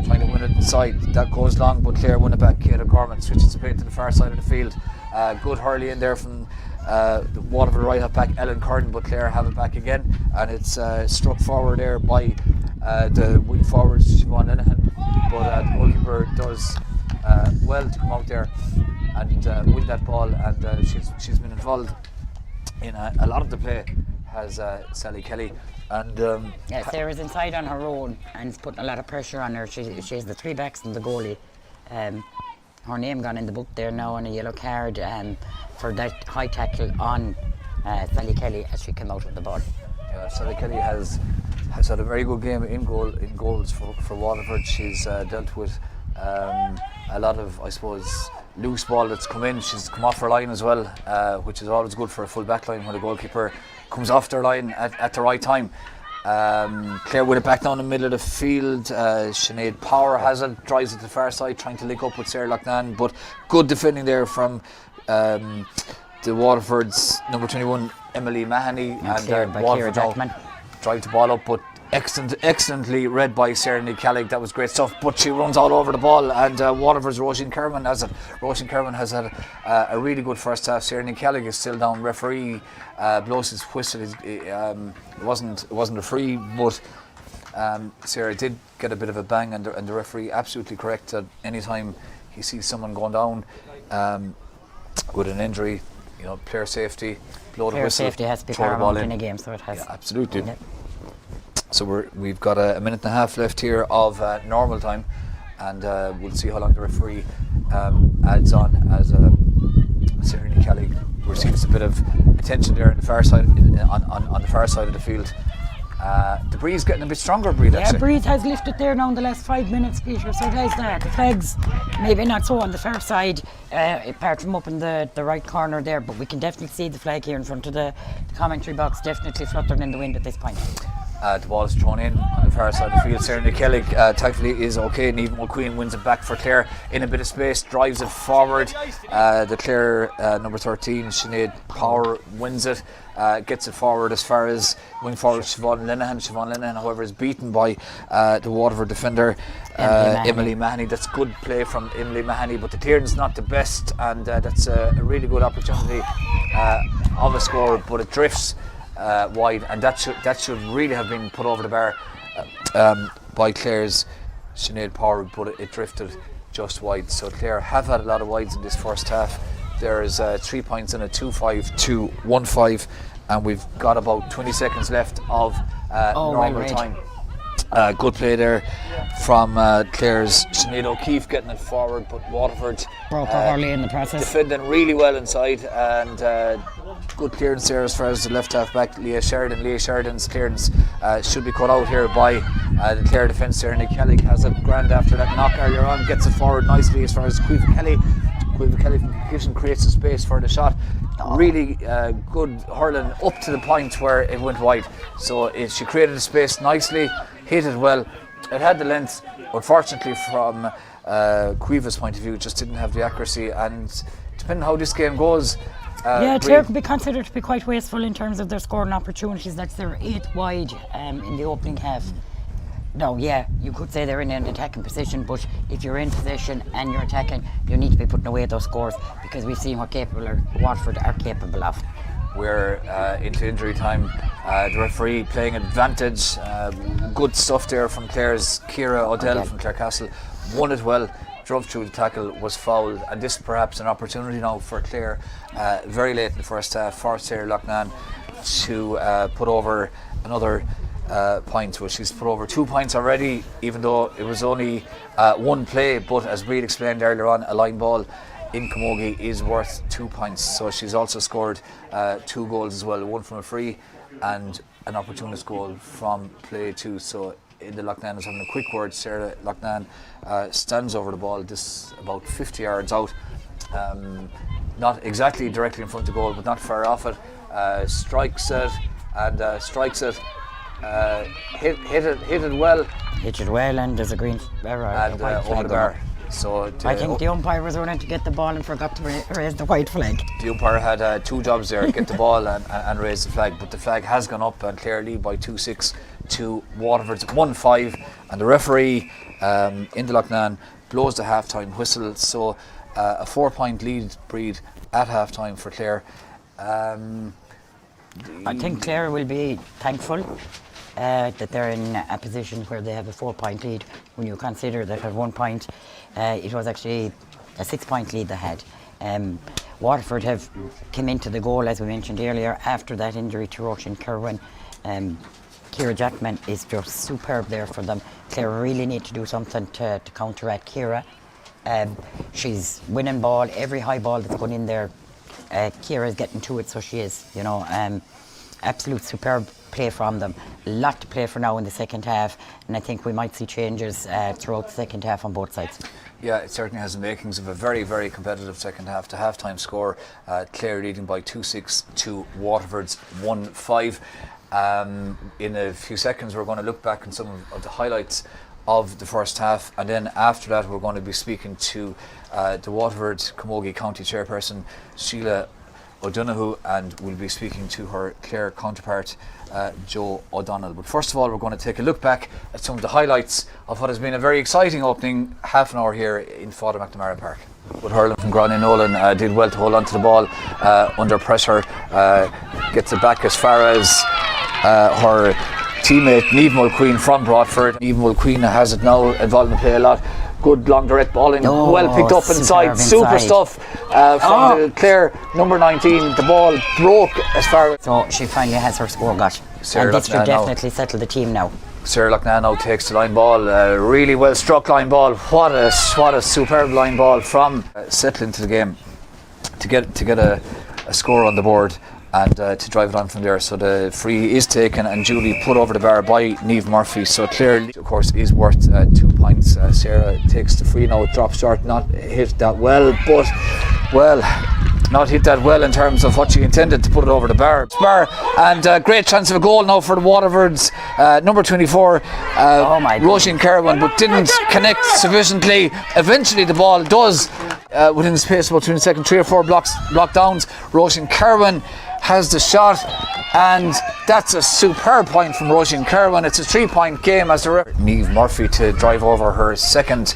trying to win it inside. That goes long, but Clare win it back. Kate O'Gorman switches the play to the far side of the field. Good hurley in there from the Waterford right half back Ellen Curran, but Clare have it back again, and it's struck forward there by the wing forward Siobhan Linehan, but the goalkeeper does well to come out there and win that ball, and she's been involved in a lot of the play, has Sally Kelly. And Sarah's inside on her own and it's putting a lot of pressure on her. She has the 3 backs and the goalie. Her name gone in the book there now on a yellow card for that high tackle on Sally Kelly as she came out of the ball. Sally Kelly has had a very good game in goals for Waterford. She's dealt with a lot of, I suppose, loose ball that's come in. She's come off her line as well, which is always good for a full back line when the goalkeeper comes off their line at the right time. Clare with it back down the middle of the field. Sinead Power has it, drives it to the far side, trying to link up with Sarah Loughnane, but good defending there from the Waterford's number 21, Emily Mahoney, and Waterford now drive the ball up, but excellently read by Sarah Nicalig. That was great stuff, but she runs all over the ball, and Waterford's Roisin Kerman has it. Roisin Kerman has had a really good first half. Sarah Nicalig is still down. Referee blows his whistle. It wasn't a free, but Sarah did get a bit of a bang, and the referee absolutely correct that any time he sees someone going down with an injury, player safety, blow the whistle. Player safety has to be paramount in a game, so it has. Yeah, absolutely. Yeah. So we've got a minute and a half left here of normal time, and we'll see how long the referee adds on as Sarah Kelly receives a bit of attention there on the far side on the far side of the field. The breeze getting a bit stronger, breeze. Yeah, breeze has lifted there now in the last 5 minutes, Peter. So there's that. The flags maybe not so on the far side, apart from up in the right corner there, but we can definitely see the flag here in front of the commentary box, definitely fluttering in the wind at this point. The ball is thrown in on the far side of the field. Sarah Nicalig thankfully is okay. Niamh McQueen wins it back for Clare in a bit of space, drives it forward. The Clare number 13, Sinead Power, wins it, gets it forward as far as wing forward Siobhan Linehan. Siobhan Linehan, however, is beaten by the Waterford defender Emily Mahoney. That's good play from Emily Mahoney, but the clearance not the best, and that's a really good opportunity of a score, but it drifts wide, and that should really have been put over the bar by Clare's Sinead Power, but it drifted just wide. So Clare have had a lot of wides in this first half. There's 3 points in a 2-5 to 1-5, and we've got about 20 seconds left of normal time. Good play there from Clare's Sinead O'Keefe, getting it forward, but Waterford broke her early in the process, defending really well inside, and good clearance there as far as the left half back Leah Sheridan. Leah Sheridan's clearance should be cut out here by the Clare defence. Sarah Nicalig has a grand after that knock earlier on, gets it forward nicely as far as Caoimhe Kelly. Caoimhe Kelly from Kitchen creates a space for the shot. Really good hurling up to the point where it went wide. So she created a space nicely, hit it well. It had the length. Unfortunately, from Caoimhe's point of view, just didn't have the accuracy. And depending on how this game goes, Clare could be considered to be quite wasteful in terms of their scoring opportunities. That's their 8th wide in the opening half. No, you could say they're in an attacking position, but if you're in possession and you're attacking, you need to be putting away those scores, because we've seen what Waterford are capable of. We're into injury time. The referee playing advantage. Good stuff there from Clare's Ciara O'Dell from Clarecastle. Won it well, drove through the tackle, was fouled, and this perhaps an opportunity now for Clare very late in the first half for Sarah Loughnane to put over another point. Well, she's put over 2 points already, even though it was only one play, but as Breed explained earlier on, a line ball in Camogie is worth 2 points. So she's also scored 2 goals as well, one from a free and an opportunist goal from play 2. So the Loughnane is having a quick word. Sarah Loughnane stands over the ball, this about 50 yards out, not exactly directly in front of goal, but not far off it. Strikes it and strikes it. Hit it well. Hit it well, and there's a green and over the bar. So I think the umpire was running to get the ball and forgot to raise the white flag. The umpire had 2 jobs there: get the ball and raise the flag. But the flag has gone up, and Clare lead by 2-6 to Waterford's 1-5. And the referee in the Loughnane blows the half-time whistle. So a 4-point lead, Breed, at half-time for Clare. I think Clare will be thankful that they're in a position where they have a 4-point lead. When you consider that at 1 point it was actually a 6-point lead they had. Waterford have come into the goal, as we mentioned earlier, after that injury to Roisin Kerwin. Ciara Jackman is just superb there for them. Clare really need to do something to counteract Ciara. She's winning ball, every high ball that's going in there. Ciara is getting to it, so she is, absolute superb play from them. A lot to play for now in the second half, and I think we might see changes throughout the second half on both sides. Yeah, it certainly has the makings of a very, very competitive second half. The half-time score, Clare leading by 2-6 to Waterford's 1-5. In a few seconds we're going to look back on some of the highlights of the first half, and then after that we're going to be speaking to the Waterford Camogie County Chairperson Sheila O'Donoghue, and we'll be speaking to her Clare counterpart Joe O'Donnell. But first of all, we're going to take a look back at some of the highlights of what has been a very exciting opening half an hour here in Father McNamara Park. But hurling from Gráinne Nolan did well to hold on to the ball under pressure, gets it back as far as her teammate Niamh Mulqueen from Broadford. Niamh Mulqueen has it now, involved in the play a lot. Good long direct ball in, well picked up inside. Super stuff from the Clare number 19. The ball broke as far as... So she finally has her score got. Sarah and this should Loughnane definitely settle the team now. Sarah Loughnane now takes the line ball, really well struck line ball. What a superb line ball from settling to the game to get a score on the board and to drive it on from there. So the free is taken and duly put over the bar by Niamh Murphy. So Clare, of course, is worth 2 points. Sarah takes the free now, it drops short, not hit that well, but not hit that well in terms of what she intended to put it over the bar. And great chance of a goal now for the Waterfords. Number 24, Roisin Kerwin, but didn't connect sufficiently. Eventually the ball does, within the space of about 20 seconds, 3 or 4 block downs. Roisin Kerwin has the shot, and that's a superb point from Roisin Kerwin. It's a 3-point game as the Niamh Murphy to drive over her second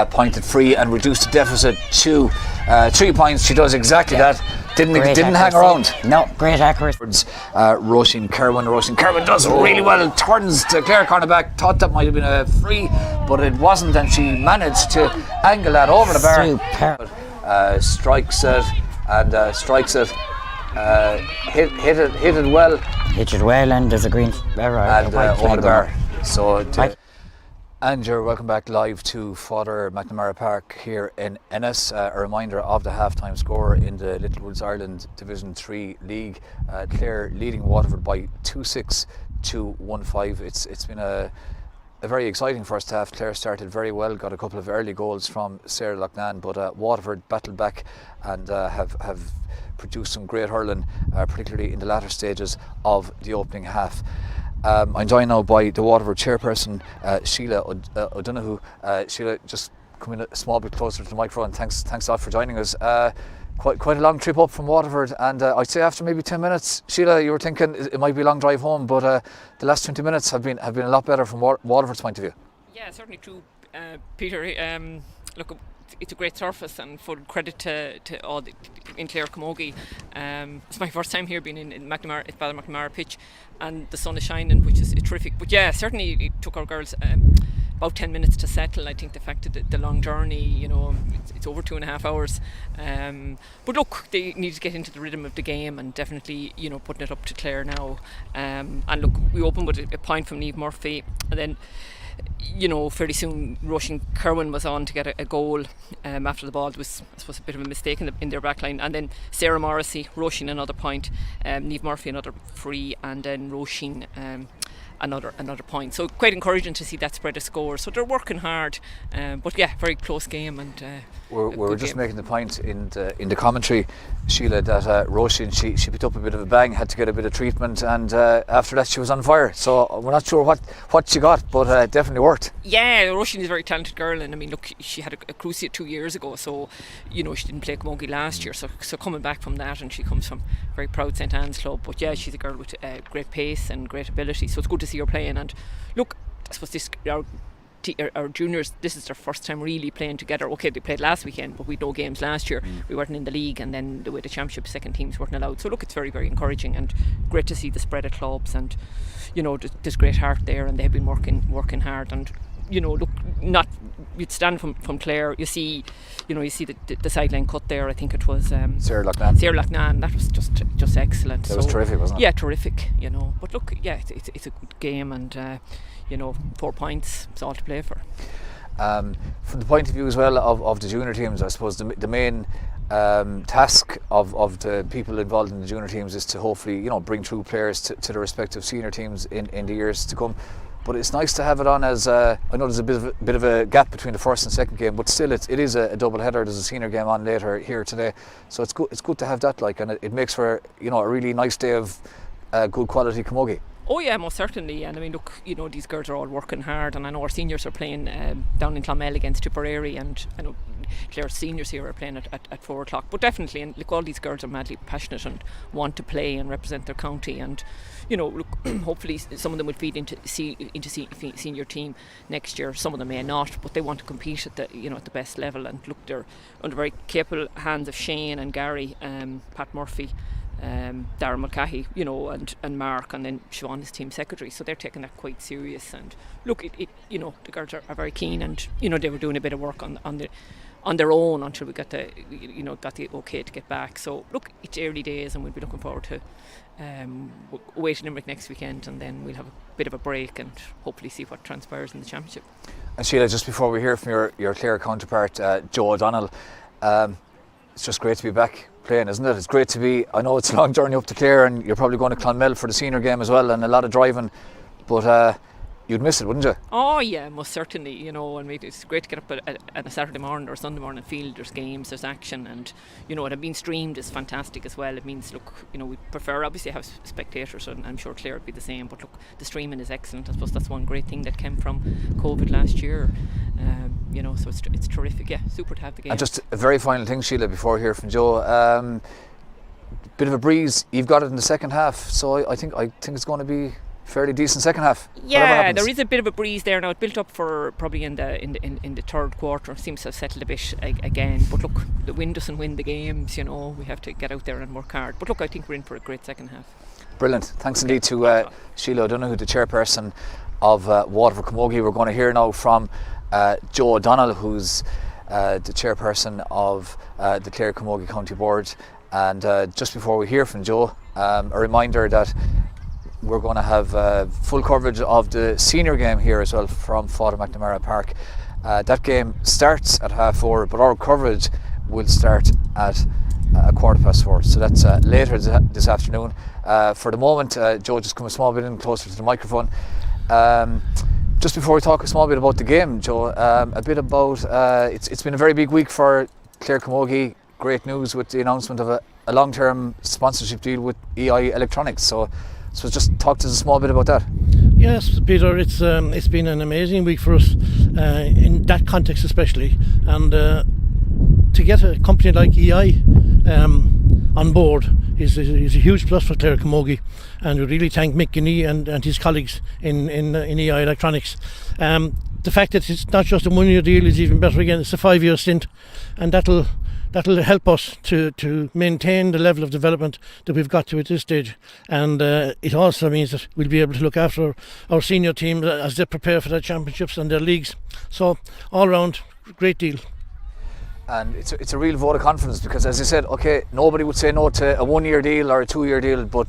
pointed free and reduce the deficit to 3 points. She does exactly that. Didn't hang around. No, great accuracy. Roisin Kerwin does really well. Turns the Clare cornerback. Thought that might have been a free, but it wasn't, and she managed to angle that over the bar. Superb. Strikes it and strikes it. Hit it well. Hit it well, and there's a green and over the bar. So and you're welcome back live to Father McNamara Park here in Ennis. A reminder of the half-time score in the Littlewoods Ireland Division 3 League. Clare leading Waterford by 2-6 to 1-5. It's been a very exciting first half. Clare started very well, got a couple of early goals from Sarah Loughnane, but Waterford battled back and have produced some great hurling, particularly in the latter stages of the opening half. I'm joined now by the Waterford chairperson, Sheila O'Donoghue. Sheila, just come in a small bit closer to the microphone. Thanks a lot for joining us. Quite a long trip up from Waterford, and I'd say after maybe 10 minutes, Sheila, you were thinking it might be a long drive home, but the last 20 minutes have been a lot better from Waterford's point of view. Yeah, certainly true, Peter. Look, it's a great surface, and full credit to all the in Clare Camogie. It's my first time here being in McNamara, at Father McNamara pitch, and the sun is shining, which is terrific. But yeah, certainly it took our girls about 10 minutes to settle. I think the fact that the long journey, it's over 2.5 hours. But look, they need to get into the rhythm of the game, and definitely, putting it up to Clare now. And look, we opened with a point from Niamh Murphy, and then, fairly soon Roisin Kerwin was on to get a goal after the ball. There was, I suppose, a bit of a mistake in their backline, and then Sarah Morrissey, Roisin another point, Niamh Murphy another free, and then Roisin another point. So quite encouraging to see that spread of scores. So they're working hard, but yeah, very close game. And we were just making the point in the commentary, Sheila, that Roisin, she picked up a bit of a bang, had to get a bit of treatment, and after that she was on fire. So we're not sure what she got, but it definitely worked. Yeah, Roisin is a very talented girl, and I mean, look, she had a cruciate 2 years ago, so she didn't play Camogie last year. So coming back from that, and she comes from a very proud St Anne's club. But yeah, she's a girl with great pace and great ability. So it's good to see her playing. And look, I suppose our juniors, this is their first time really playing together. Okay, they played last weekend, but we had no games last year. We weren't in the league, and then with the championship, second teams weren't allowed. So look, it's very, very encouraging, and great to see the spread of clubs, and there's great heart there, and they've been working hard. And look, you'd stand from Clare, you see the sideline cut there. I think it was Sarah Loughnane. That was just excellent. That was terrific, wasn't it? Yeah, terrific. But look, yeah, it's a good game, and 4 points, it's all to play for. From the point of view as well of the junior teams, I suppose the main task of the people involved in the junior teams is to hopefully bring through players to the respective senior teams in the years to come. But it's nice to have it on as I know there's a bit of a gap between the first and second game, but still it is a double header. There's a senior game on later here today, so it's good to have that, and it makes for a really nice day of good quality camogie. Oh yeah, most certainly. And I mean, look, these girls are all working hard, and I know our seniors are playing down in Clonmel against Tipperary, and I know Clare's seniors here are playing at 4 o'clock. But definitely, and look, all these girls are madly passionate and want to play and represent their county, and look, hopefully some of them will feed into senior team next year. Some of them may not, but they want to compete at the best level. And look, they're under very capable hands of Shane and Gary, Pat Murphy, Darren Mulcahy, and Mark, and then Siobhan is team secretary, so they're taking that quite serious. And look, the girls are very keen, and they were doing a bit of work on their own until we got the okay to get back. So look, it's early days, and we'll be looking forward to away to Limerick next weekend, and then we'll have a bit of a break and hopefully see what transpires in the championship. And Sheila, just before we hear from your Clare counterpart, Joe O'Donnell, it's just great to be back playing, isn't it? It's great to be. I know it's a long journey up to Clare, and you're probably going to Clonmel for the senior game as well, and a lot of driving, but you'd miss it, wouldn't you? Oh yeah, most certainly. And it's great to get up at a Saturday morning or Sunday morning and feel there's games, there's action, and it being streamed is fantastic as well. It means, look, we prefer obviously have spectators, and I'm sure Clare would be the same, but look, the streaming is excellent. I suppose that's one great thing that came from COVID last year. So it's terrific. Yeah, super to have the game. And just a very final thing, Sheila, before we hear from Joe. Bit of a breeze. You've got it in the second half, so I think it's going to be fairly decent second half. Yeah, there is a bit of a breeze there now. It built up for probably in the third quarter. It seems to have settled a bit again. But look, the wind doesn't win the games. We have to get out there and work hard. But look, I think we're in for a great second half. Brilliant. Thanks indeed to Sheila O'Donoghue, the chairperson of Waterford Camogie. We're going to hear now from Joe O'Donnell, who's the chairperson of the Clare Camogie County Board. And just before we hear from Joe, a reminder that we're going to have full coverage of the senior game here as well from Father McNamara Park. That game starts at 4:30, but our coverage will start at 4:15. So that's later this afternoon. For the moment, Joe, just come a small bit in closer to the microphone. Just before we talk a small bit about the game, Joe, a bit about it's been a very big week for Clare Camogie. Great news with the announcement of a long-term sponsorship deal with EI Electronics. So just talk to us a small bit about that. Yes, Peter, it's been an amazing week for us in that context especially, and to get a company like EI on board is a huge plus for Clare Camogie, and we really thank Mick Guinea and his colleagues in EI Electronics. the fact that it's not just a 1 year deal is even better again. It's a 5 year stint, and that'll help us to maintain the level of development that we've got to at this stage. And it also means that we'll be able to look after our senior team as they prepare for their championships and their leagues. So all round, great deal. And it's a real vote of confidence, because, as you said, okay, nobody would say no to a 1 year deal or a 2 year deal, but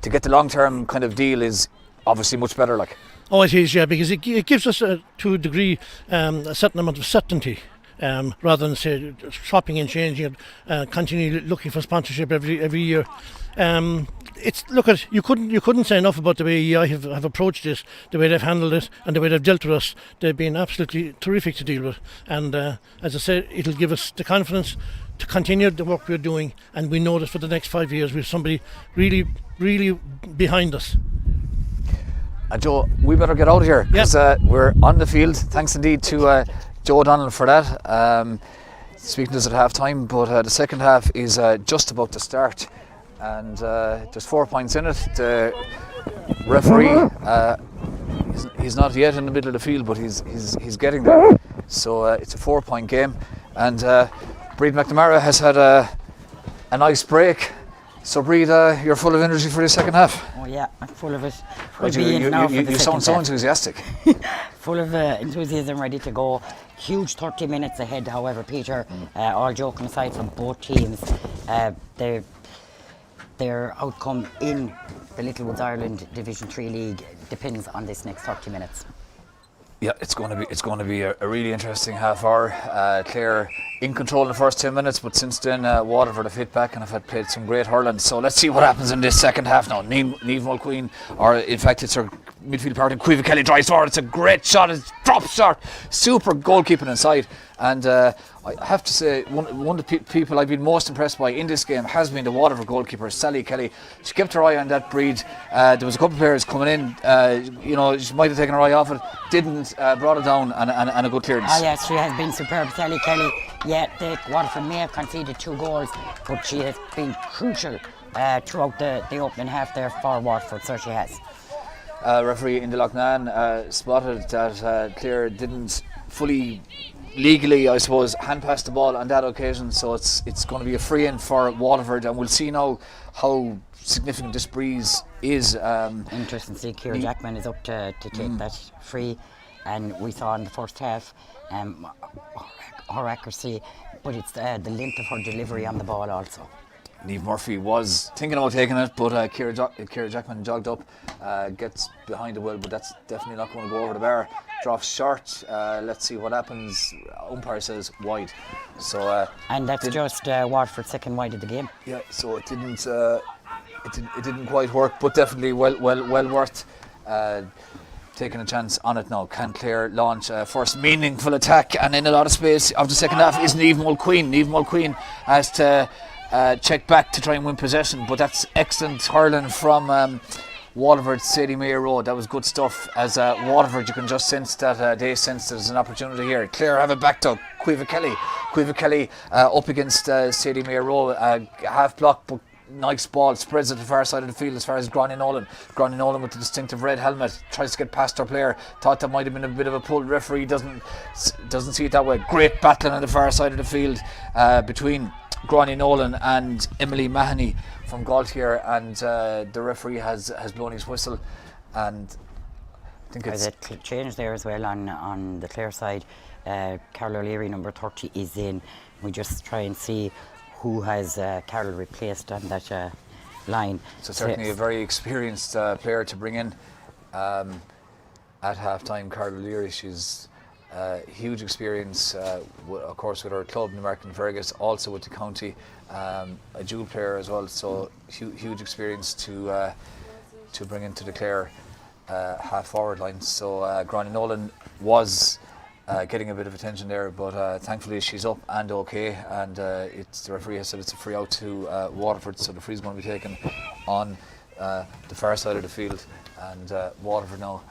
to get the long term kind of deal is obviously much better. Like, oh, it is, yeah, because it gives us to a degree a certain amount of certainty. Rather than say swapping and changing it, continue looking for sponsorship every year. You couldn't say enough about the way EI have approached this, the way they've handled it, and the way they've dealt with us. They've been absolutely terrific to deal with, and as I said, it'll give us the confidence to continue the work we're doing, and we know that for the next 5 years we have somebody really, really behind us. Joe, we better get out of here, because we're on the field. Thanks indeed to Joe O'Donnell for that. Speaking to us at half time, but the second half is just about to start, and there's 4 points in it. The referee, he's not yet in the middle of the field, but he's getting there. So it's a 4 point game, and Breed McNamara has had a nice break. So Breed, you're full of energy for the second half. Oh yeah, I'm full of it. Right, you sound so enthusiastic. Full of enthusiasm, ready to go. Huge 30 minutes ahead, however, Peter, all joking aside from both teams, their outcome in the Little Woods Ireland Division 3 League depends on this next 30 minutes. Yeah, it's going to be a really interesting half hour. Clare in control in the first 10 minutes, but since then Waterford have hit back and have played some great hurling. So let's see what happens in this second half now. Niamh Mulqueen, or in fact it's her midfield partner, Caoimhe Kelly, drives forward. It's a great shot, it's a drop shot, super goalkeeping inside. And I have to say, one of the people I've been most impressed by in this game has been the Waterford goalkeeper, Sally Kelly. She kept her eye on that Breed. There was a couple of players coming in, she might have taken her eye off it, didn't, brought it down, and a good clearance. Ah yes, she has been superb, Sally Kelly. Yeah, Waterford may have conceded 2 goals, but she has been crucial throughout the opening half there for Waterford, so she has. Referee in the Loughnane spotted that Clare didn't fully legally, I suppose, hand pass the ball on that occasion, so it's going to be a free in for Waterford, and we'll see now how significant this breeze is. Interesting to see Ciara Jackman is up to take that free, and we saw in the first half her accuracy, but it's the length of her delivery on the ball also. Niamh Murphy was thinking about taking it, but Ciara Jackman jogged up, gets behind the wheel, but that's definitely not going to go over the bar. Drops short. Let's see what happens. Umpire says wide. So and that's just Waterford's second wide of the game. Yeah, so it didn't quite work, but definitely well worth taking a chance on it now. Can Clare launch first meaningful attack, and in a lot of space of the second half is Niamh Mulqueen. Niamh Mulqueen has to check back to try and win possession, but that's excellent hurling from Waterford, Sadie Mayer Road. That was good stuff. As Waterford, you can just sense that they sense there's an opportunity here. Clare have it back to Caoimhe Kelly. Caoimhe Kelly up against Sadie Mayer Road, half block, but nice ball, spreads at the far side of the field as far as Gráinne Nolan. Gráinne Nolan with the distinctive red helmet tries to get past her player. Thought that might have been a bit of a pull. Referee doesn't see it that way. Great battling on the far side of the field between Gráinne Nolan and Emily Mahoney from Galt here, and the referee has blown his whistle, and I think it's a change there as well on the Clare side. Carol O'Leary, number 30, is in. We just try and see who has Carol replaced on that line. So certainly a very experienced player to bring in at half time. Carol O'Leary, she's huge experience, of course, with her club, Newmarket Fergus, also with the county, a dual player as well, so huge experience to bring into the Clare half forward line. So Gráinne Nolan was getting a bit of attention there, but thankfully she's up and okay, and the referee has said it's a free out to Waterford, so the free's going to be taken on the far side of the field, and Waterford now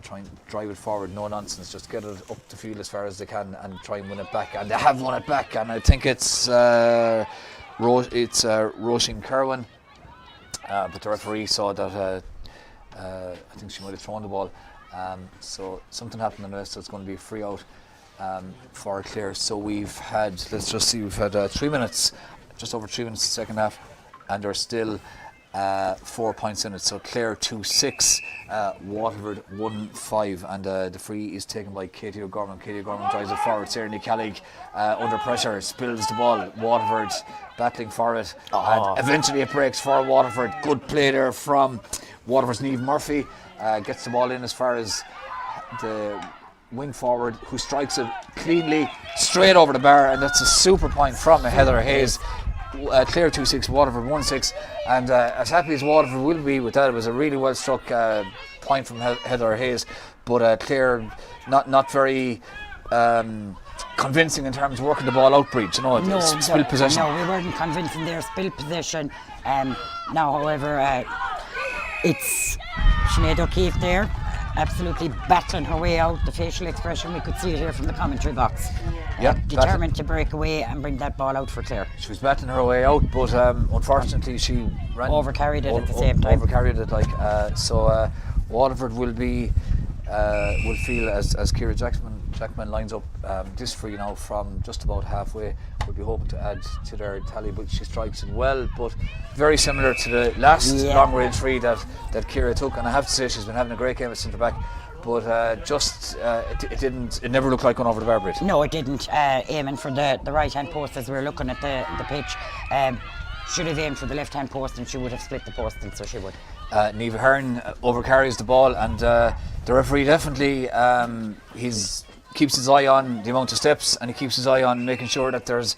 try and drive it forward, no nonsense, just get it up the field as far as they can and try and win it back, and they have won it back, and I think it's Roisin Kerwin, but the referee saw that I think she might have thrown the ball, So something happened on the list, so it's going to be a free out for Clare. So we've had, let's just see, we've had 3 minutes, just over 3 minutes the second half, and there's still 4 points in it. So Clare 2-6, Waterford 1-5, and the free is taken by Katie O'Gorman. Katie O'Gorman drives it forward. Sarah Nicalig under pressure, spills the ball. Waterford battling for it, and eventually it breaks for Waterford. Good play there from Waterford's Niamh Murphy. Gets the ball in as far as the wing forward, who strikes it cleanly straight over the bar, and that's a super point from Heather Hayes. Clare 2-6, Waterford 1-6, and as happy as Waterford will be with that, it was a really well struck point from Heather Hayes, but Clare not very convincing in terms of working the ball out, Breed. Spill possession. No, we weren't convincing their spill possession. Now, however, it's Sinead O'Keefe there, absolutely battling her way out. The facial expression, we could see it here from the commentary box. Determined to break away and bring that ball out for Clare. She was battling her way out, but unfortunately she ran overcarried it at the same time. Overcarried it, so Waterford will feel as Ciara Jackman lines up this free now from just about halfway. We'll be hoping to add to their tally, but she strikes it well, but very similar to the last long range free that Ciara took, and I have to say she's been having a great game at centre back, but it never looked like going over the bar, Brit. No, it didn't. Aiming for the right hand post as we were looking at the pitch. Should have aimed for the left hand post and she would have split the post, and so she would. Niamh Hearn overcarries the ball, and the referee definitely keeps his eye on the amount of steps, and he keeps his eye on making sure that there's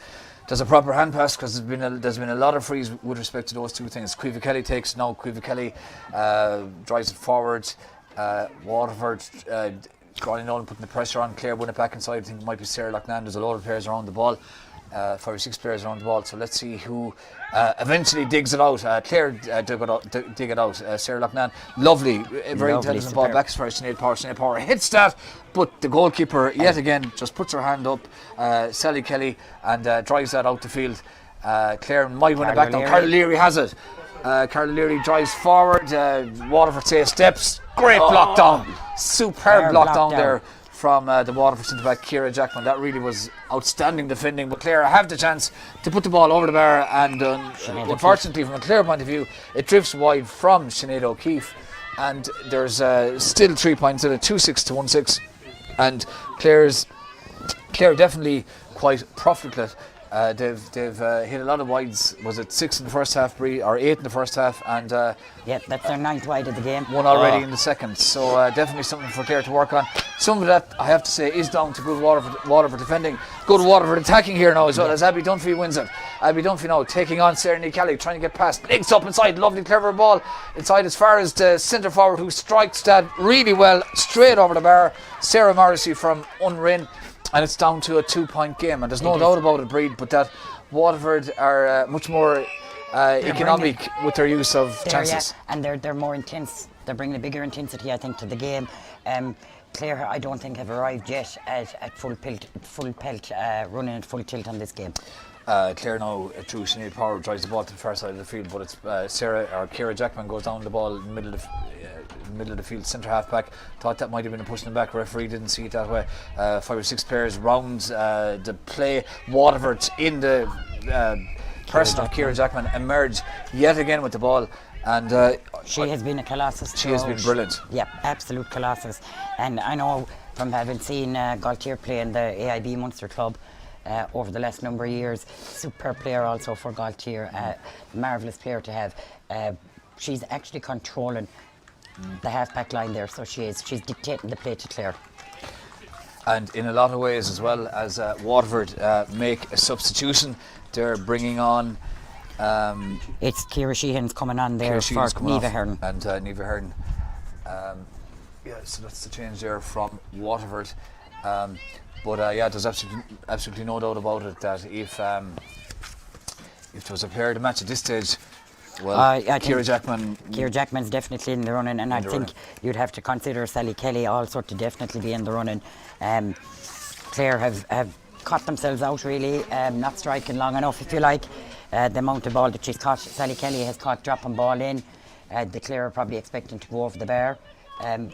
a proper hand pass, because there's been a lot of frees with respect to those two things. Caoimhe Kelly takes now. Caoimhe Kelly drives it forward. Waterford crawling on and putting the pressure on. Clare win it back inside. I think it might be Sarah Loughnane. There's a lot of players around the ball. 5 or 6 players around the ball, so let's see who eventually digs it out. Clare dig it out. Sarah Loughnane, lovely, very intelligent ball back as far as Sinead Power. Sinead Power hits that, but the goalkeeper yet again just puts her hand up, Sally Kelly, and drives that out the field. Clare might win it back now. Carla Leary has it. Carla Leary drives forward. Waterford say steps. Great block down. Superb block down there from the Waterford centre back, Ciara Jackman. That really was outstanding defending, but Clare have the chance to put the ball over the bar, and unfortunately from a Clare point of view it drifts wide from Sinead O'Keefe, and there's still 3 points in it, 2-6 to 1-6, and Clare definitely quite profligate. They've hit a lot of wides. Was it 6 in the first half, Bree, or 8 in the first half? And that's their 9th wide of the game. One already in the second. So definitely something for Clare to work on. Some of that, I have to say, is down to good Waterford defending. Good Waterford attacking here now as well, as Abby Dunphy wins it. Abby Dunphy now taking on Sarah Nicalig, trying to get past. Links up inside, lovely clever ball inside as far as the centre forward, who strikes that really well straight over the bar. Sarah Morrissey from Unrin. And it's down to a 2-point game, and there's no doubt about it, Breed, but that Waterford are much more economic with their use of chances. And they're more intense. They're bringing a bigger intensity, I think, to the game. Clare, I don't think, have arrived yet at full pelt, running at full tilt on this game. Clare now through Sinead Power drives the ball to the far side of the field, but it's Ciara Jackman goes down the ball in the middle of the field, centre half back. Thought that might have been a pushing back. Referee didn't see it that way. 5 or 6 players round the play. Waterford in the person of Ciara Jackman emerged yet again with the ball, and she has been a colossus. She has been brilliant. Yeah, absolute colossus. And I know from having seen Galtier play in the AIB Munster Club over the last number of years, superb player also for Galtier, marvellous player to have. She's actually controlling the half-back line there, so she's dictating the play to Clare. And in a lot of ways as well, as Waterford make a substitution, they're bringing on it's Ciara Sheehan's coming on there for Niamh Hearn. And Niamh Hearn, so that's the change there from Waterford. But there's absolutely no doubt about it that if there was a player to match at this stage, well, Ciara Jackman's definitely in the running, and I think you'd have to consider Sally Kelly also to definitely be in the running. Clare have caught themselves out really, not striking long enough, if you like. The amount of ball that she's caught, Sally Kelly has caught dropping ball in. The Clare are probably expecting to go over the bar.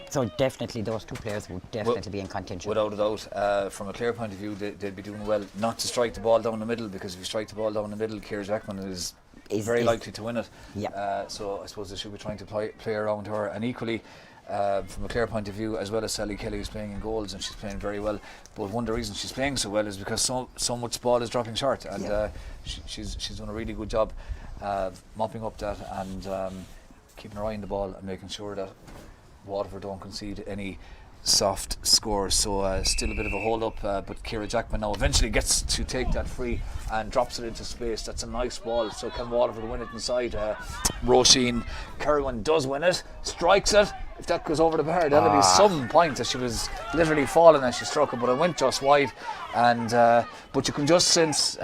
So definitely those two players would definitely be in contention. Without a doubt. From a Clare point of view, they'd be doing well not to strike the ball down the middle, because if you strike the ball down the middle, Ciara Jackman is very likely to win it. Yeah. So I suppose they should be trying to play around her. And equally, from a Clare point of view, as well as Sally Kelly is playing in goals and she's playing very well. But one of the reasons she's playing so well is because so much ball is dropping short, and she's done a really good job mopping up that and keeping her eye on the ball and making sure that Waterford don't concede any soft scores. So still a bit of a hold up, but Ciara Jackman now eventually gets to take that free and drops it into space. That's a nice ball. So can Waterford win it inside? Roisin Kerwin does win it, strikes it. If that goes over the bar, that'll be some point, as she was literally falling as she struck it, but it went just wide. And but you can just sense,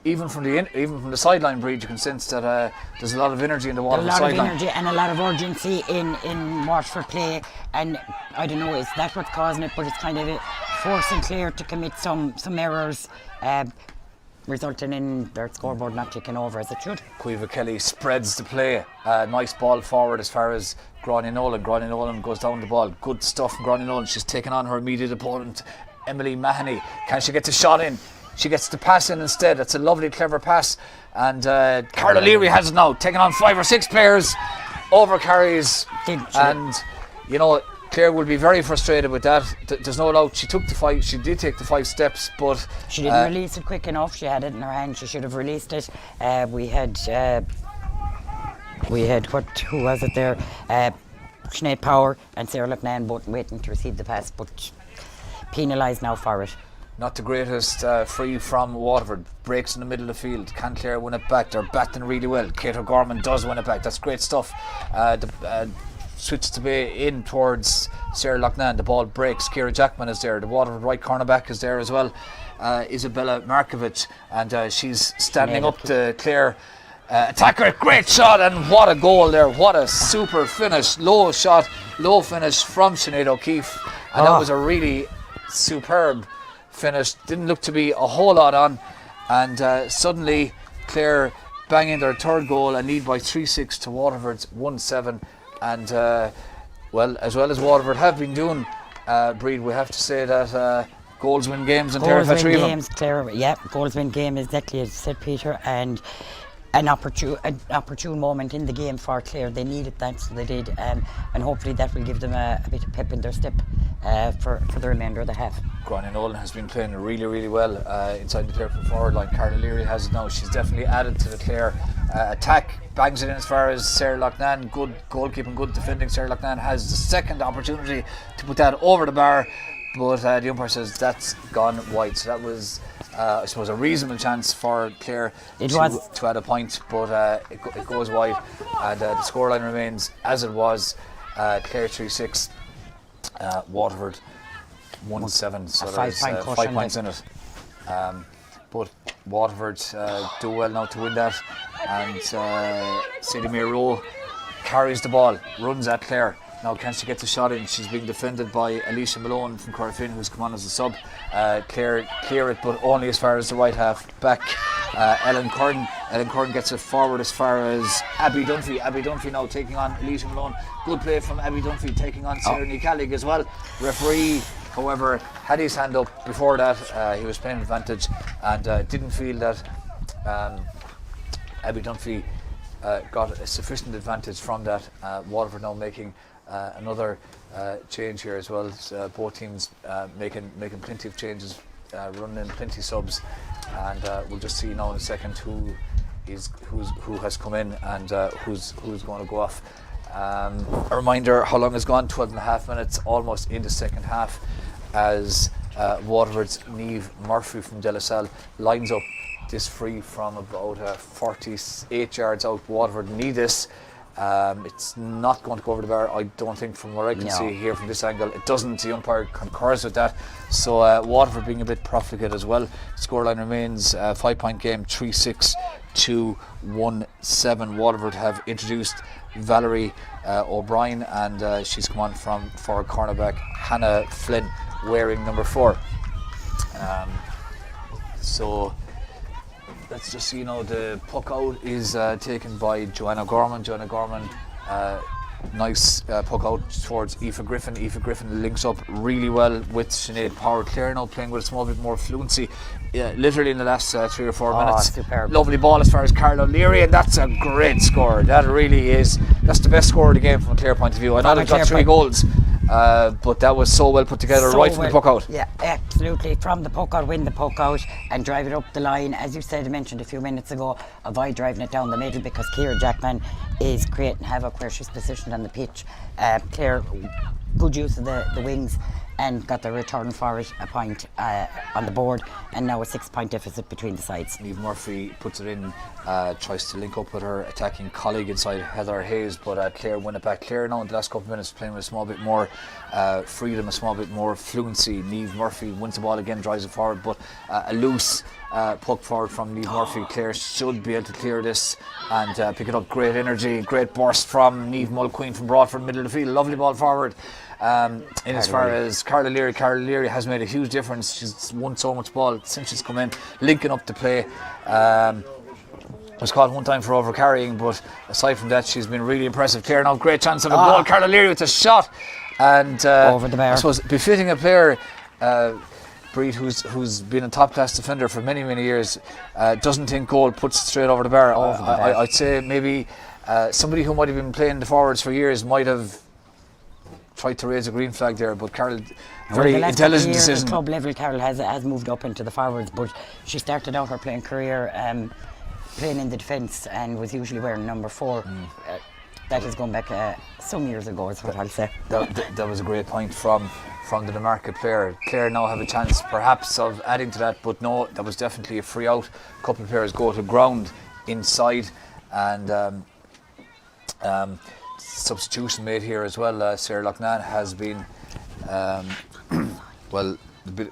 even from the sideline, Breed, you can sense that there's a lot of energy in the Waterford sideline. A lot of energy and a lot of urgency in Waterford play, and I don't know, is that what's causing it? But it's kind of forcing Clare to commit some errors, resulting in their scoreboard not taking over as it should. Caoimhe Kelly spreads the play. Nice ball forward as far as Gráinne Nolan. Gráinne Nolan goes down the ball. Good stuff from Gráinne Nolan. She's taken on her immediate opponent, Emily Mahoney. Can she get the shot in? She gets the pass in instead. It's a lovely, clever pass. And Carla Leary has it now, taking on 5 or 6 players, overcarries. And, you know, Clare will be very frustrated with that. There's no doubt she did take the 5 steps, but she didn't release it quick enough. She had it in her hand. She should have released it. We had who was it there? Sinead Power and Sarah Loughnane both waiting to receive the pass, but penalised now for it. Not the greatest free from Waterford. Breaks in the middle of the field. Can Clare win it back? They're batting really well. Kate O'Gorman does win it back. That's great stuff. Switches to be in towards Sarah Loughnane. The ball breaks. Ciara Jackman is there. The Waterford right cornerback is there as well. Isabella Markovic, and she's standing up to Clare. Attacker, great shot, and what a goal there. What a super finish. Low finish from Sinead O'Keefe. And that was a really superb finish. Didn't look to be a whole lot on, and suddenly Clare bang in their third goal and lead by 3-6 to Waterford's 1-7. And well as Waterford have been doing, Breed, we have to say that goals win games and Clare goals win games, Clare, yeah, goals win game, exactly as said Peter, and an opportune moment in the game for Clare. They needed that, so they did, and hopefully that will give them a bit of pep in their step for the remainder of the half. Gráinne Nolan has been playing really, really well inside the Clare forward line. Carla Leary has it now. She's definitely added to the Clare attack. Bangs it in as far as Sarah Loughnane. Good goalkeeping, good defending. Sarah Loughnane has the second opportunity to put that over the bar, but the umpire says that's gone wide. So that was, I suppose, a reasonable chance for Clare to add a point, but it goes wide, and the scoreline remains as it was. Clare 3-6, Waterford 1-7. So there's 5 points in it. But Waterford do well now to win that, and Sadie Rowe carries the ball, runs at Clare. Now can she get the shot in? She's being defended by Alicia Malone from Corofin, who's come on as a sub. Clare clear it, but only as far as the right half back. Ellen Curran gets it forward as far as Abby Dunphy. Abby Dunphy now taking on Alicia Malone. Good play from Abby Dunphy, taking on Sarah Nicalig as well. Referee, however, had his hand up before that. He was playing advantage and didn't feel that Abby Dunphy got a sufficient advantage from that. Waterford now making another change here as well. Both teams making plenty of changes, running in plenty of subs, and we'll just see now in a second who has come in and who's going to go off. A reminder how long has gone: 12.5 minutes, almost in the second half, as Waterford's Niamh Murphy from De La Salle lines up this free from about 48 yards out. Waterford need this. It's not going to go over the bar, I don't think, from what I can see here from this angle. It doesn't. The umpire concurs with that. So Waterford being a bit profligate as well. Scoreline remains 5-point game, 3-6 to 1-7. Waterford have introduced Valerie O'Brien, and she's come on for cornerback Hannah Flynn, wearing number 4. So let's just see, the puck out is taken by Joanna Gorman. Joanna Gorman Nice puck out towards Aoife Griffin. Aoife Griffin links up really well with Sinead Power. Clare now playing with a small bit more fluency. Literally in the last 3 or 4 minutes. Superb. Lovely ball as far as Carla O'Leary, and that's a great score. That really is. That's the best score of the game from a Clare point of view. I know they've got 3 goals, but that was so well put together right from the puck out. Yeah, absolutely. From the puck out, win the puck out and drive it up the line. As you said, mentioned a few minutes ago, avoid driving it down the middle because Ciara Jackman is creating havoc where she's positioned on the pitch. Clare, good use of the wings and got the return for it, a point on the board, and now a 6-point deficit between the sides. Niamh Murphy puts it in, tries to link up with her attacking colleague inside, Heather Hayes, but Clare win it back. Clare now in the last couple of minutes playing with a small bit more freedom, a small bit more fluency. Niamh Murphy wins the ball again, drives it forward, but a loose puck forward from Niamh Murphy. Clare should be able to clear this and pick it up. Great energy, great burst from Niamh Mulqueen from Broadford, middle of the field. Lovely ball forward. In as far as Carla O'Leary has made a huge difference. She's won so much ball since she's come in, linking up the play. Was caught one time for overcarrying, but aside from that, she's been really impressive. Clare now, great chance of a goal. Carla O'Leary with a shot, and over the bar. I suppose befitting a player, Breed, who's been a top class defender for many years, doesn't think goal, puts it straight over the bar. I'd say maybe somebody who might have been playing the forwards for years might have tried to raise a green flag there, but Carol, very intelligent decision. At club level, Carol has moved up into the forwards, but she started out her playing career playing in the defence and was usually wearing number 4. That is going back some years ago, is what I'll say. That was a great point from the Newmarket player. Clare now have a chance perhaps of adding to that, but no, that was definitely a free out. A couple of players go to ground inside, and substitution made here as well. Sarah Loughnane has been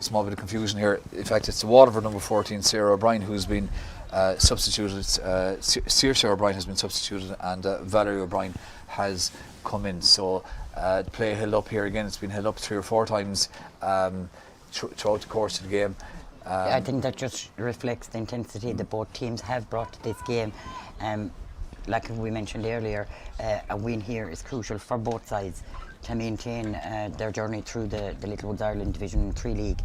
small bit of confusion here. In fact, it's the Waterford number 14, Sarah O'Brien, who's been substituted. Saoirse O'Brien has been substituted, and Valerie O'Brien has come in. So play held up here again. It's been held up 3 or 4 times throughout the course of the game. I think that just reflects the intensity that both teams have brought to this game. Like we mentioned earlier, a win here is crucial for both sides to maintain their journey through the Littlewoods Ireland Division 3 League.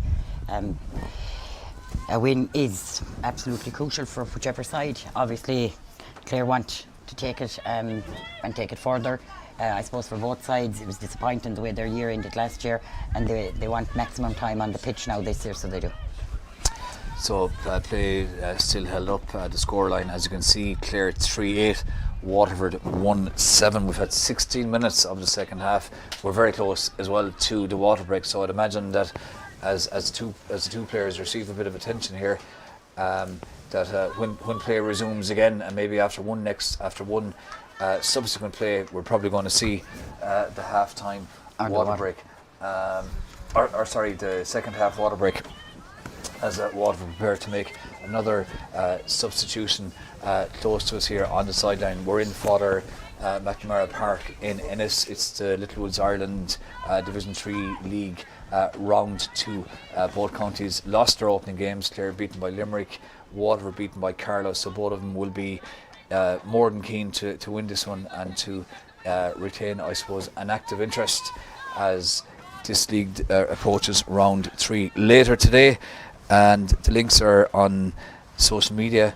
A win is absolutely crucial for whichever side. Obviously, Clare want to take it and take it further. I suppose for both sides it was disappointing the way their year ended last year, and they want maximum time on the pitch now this year, so they do. So play still held up. The scoreline, as you can see, Clare 3-8, Waterford 1-7. We've had 16 minutes of the second half. We're very close as well to the water break. So I'd imagine that as the two players receive a bit of attention here, that when play resumes again, and maybe after one subsequent play, we're probably going to see the half-time water break, the second half water break, as Waterford prepare to make another substitution close to us here on the sideline. We're in Father McNamara Park in Ennis. It's the Littlewoods Ireland Division 3 League round 2. Both counties lost their opening games. Clare beaten by Limerick, Waterford beaten by Carlow, so both of them will be more than keen to win this one and to retain, I suppose, an active interest as this league approaches round 3 later today. And the links are on social media,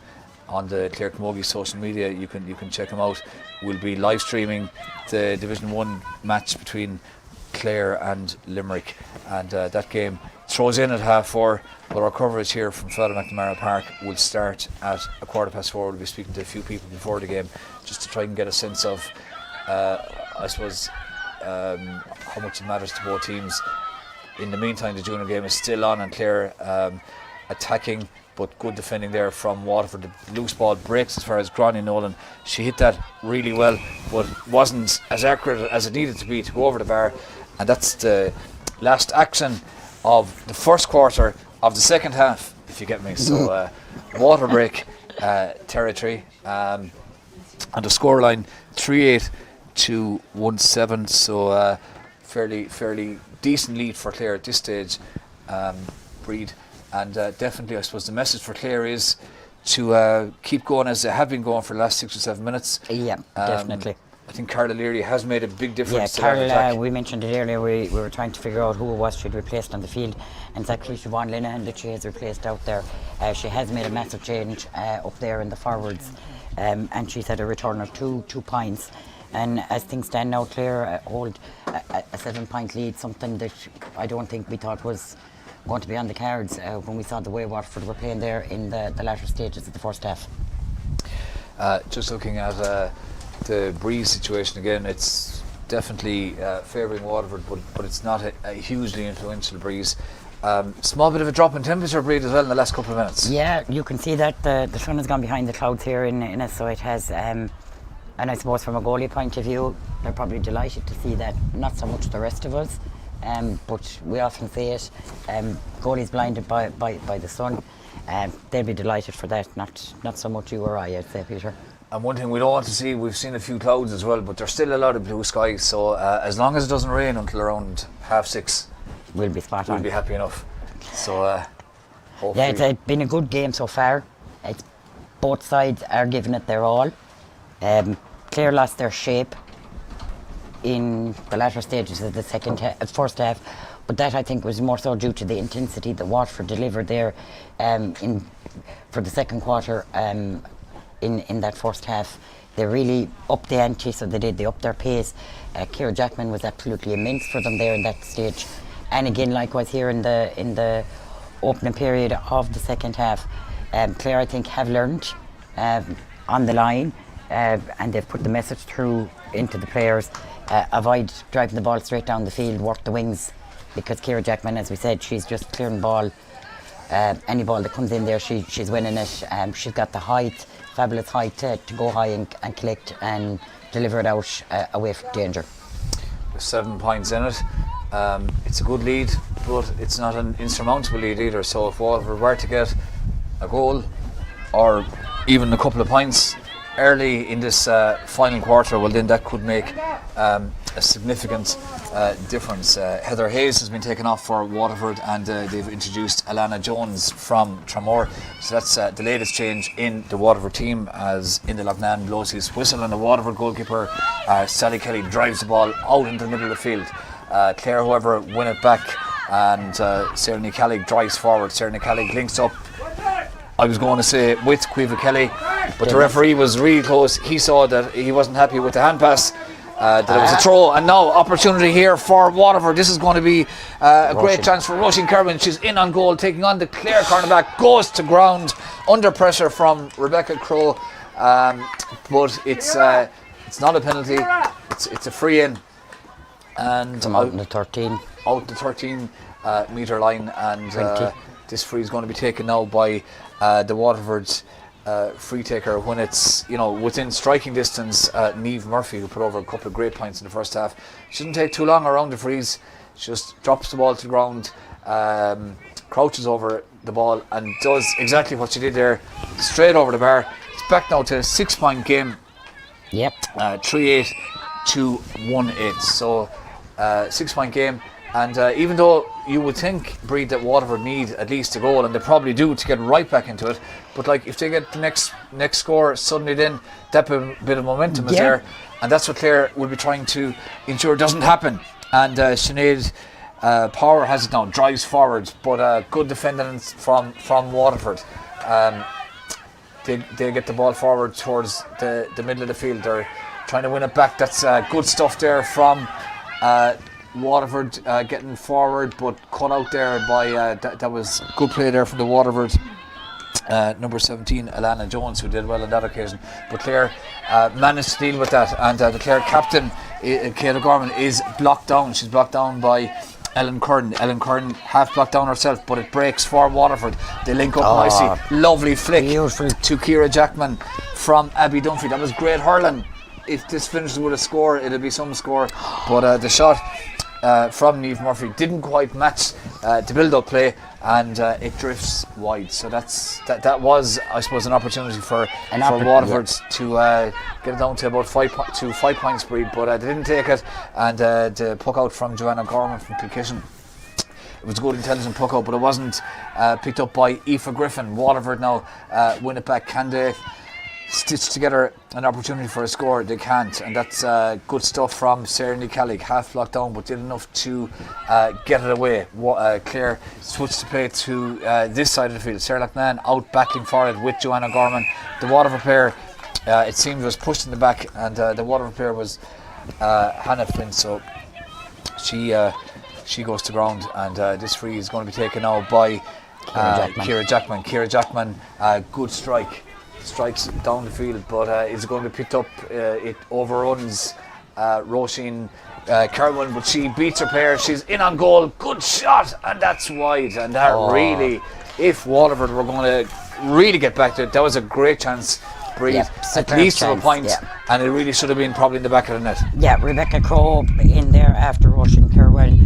on the Clare Camogie social media. You can check them out. We'll be live streaming the Division 1 match between Clare and Limerick, and that game throws in at 4:30, but our coverage here from Father McNamara Park will start at 4:15. We'll be speaking to a few people before the game just to try and get a sense of I suppose how much it matters to both teams. In the meantime, the junior game is still on, and Clare attacking, but good defending there from Waterford. The loose ball breaks as far as Gráinne Nolan. She hit that really well, but wasn't as accurate as it needed to be to go over the bar. And that's the last action of the first quarter of the second half, if you get me. So water break territory. And the scoreline 3-8 to 1-7. So fairly decent lead for Clare at this stage, Breed, and definitely I suppose the message for Clare is to keep going as they have been going for the last 6 or 7 minutes. Yeah, definitely. I think Carla Leary has made a big difference to that Carol, attack. we mentioned it earlier, we were trying to figure out who it was she'd replaced on the field, and it's actually Siobhan Linehan that she has replaced out there. She has made a massive change up there in the forwards, and she's had a return of two points. And as things stand now, Clare hold a 7-point lead, something that I don't think we thought was going to be on the cards when we saw the way Waterford were playing there in the latter stages of the first half. Just looking at the breeze situation again, it's definitely favouring Waterford, but it's not a hugely influential breeze. Small bit of a drop in temperature, Breed, as well in the last couple of minutes. Yeah, you can see that the sun has gone behind the clouds here in it, so it has. And I suppose from a goalie point of view, they're probably delighted to see that. Not so much the rest of us, but we often see it. Goalies blinded by the sun. They'll be delighted for that. Not so much you or I'd say, Peter. And one thing we don't want to see, we've seen a few clouds as well, but there's still a lot of blue skies. So as long as it doesn't rain until around 6:30, We'll be spot on. we'll be happy enough. So hopefully. Yeah, it's been a good game so far. Both sides are giving it their all. Clare lost their shape in the latter stages of the first half, but that I think was more so due to the intensity that Waterford delivered there for the second quarter. In that first half, they really upped the ante, so they upped their pace. Ciara Jackman was absolutely immense for them there in that stage, and again likewise here in the opening period of the second half. Clare, I think, have learned on the line, and they've put the message through into the players. Avoid driving the ball straight down the field, work the wings, because Ciara Jackman, as we said, she's just clearing ball. Any ball that comes in there, she's winning it. She's got the height, fabulous height to go high and collect and deliver it out away from danger. With 7 points in it, it's a good lead, but it's not an insurmountable lead either. So if Waterford were to get a goal or even a couple of points early in this final quarter, well then that could make a significant difference. Heather Hayes has been taken off for Waterford, and they've introduced Alana Jones from Tramore. So that's the latest change in the Waterford team, as in the Loughnane blows his whistle, and the Waterford goalkeeper Sally Kelly drives the ball out into the middle of the field. Clare, however, win it back, and Sarah Nicallig drives forward. Sarah Nicallig links up, I was going to say, with Quiva Kelly, but the referee was really close. He saw that he wasn't happy with the hand pass, that it was a throw, and now opportunity here for Waterford. This is going to be a great chance for Roisin Kerwin. She's in on goal, taking on the Clare cornerback, goes to ground under pressure from Rebecca Crowe, but it's not a penalty. It's a free in, and From out in the 13. out the 13 metre line, and this free is going to be taken now by the Waterford free taker when it's within striking distance. Niamh Murphy, who put over a couple of great points in the first half, she doesn't take too long around the frees. She just drops the ball to the ground, crouches over the ball, and does exactly what she did there, straight over the bar. It's back now to a 6-point game. Yep. 3-8 to 1-8. So 6-point game. And even though you would think, Breed, that Waterford need at least a goal, and they probably do, to get right back into it, but like if they get the next score suddenly, then that bit of momentum is there, and that's what Clare will be trying to ensure doesn't happen. And Sinead Power has it now, drives forward, but good defending from Waterford. They get the ball forward towards the middle of the field. They're trying to win it back. That's good stuff there from Waterford, getting forward, but cut out there by that was good play there from the Waterford number 17, Alana Jones, who did well on that occasion. But Clare managed to deal with that, and the Clare captain, Kate O'Gorman, is blocked down. She's blocked down by Ellen Curran. Ellen Curran half blocked down herself, but it breaks for Waterford. They link up nicely. Lovely flick to Ciara Jackman from Abby Dunphy. That was great hurling. If this finishes with a score, it'll be some score, but the shot from Niamh Murphy didn't quite match the build-up play, and it drifts wide. So that was, I suppose, an opportunity for Waterford to get it down to about 5 points, Breed, but they didn't take it, and the puck out from Joanna Gorman from Kilkishen. It was a good, intelligent puck out, but it wasn't picked up by Aoife Griffin. Waterford now win it back. Can they stitch together an opportunity for a score. They can't, and that's good stuff from Sarah Nicalig, half blocked down but did enough to get it away. Clare switched to play to this side of the field. Sarah Loughnane out battling for it with Joanna Gorman. The Waterford player, it seemed, was pushed in the back, and the Waterford player was Hannah Flynn, so she goes to ground, and this free is going to be taken now by Ciara Jackman. Ciara Jackman, good strikes down the field, but is going to be picked up. It overruns Roisin Kerwin, but she beats her player. She's in on goal. Good shot, and that's wide. And that really, if Waterford were going to really get back to it, that was a great chance. At least to a point, and it really should have been probably in the back of the net. Yeah, Rebecca Crowe in there after Roisin Kerwin.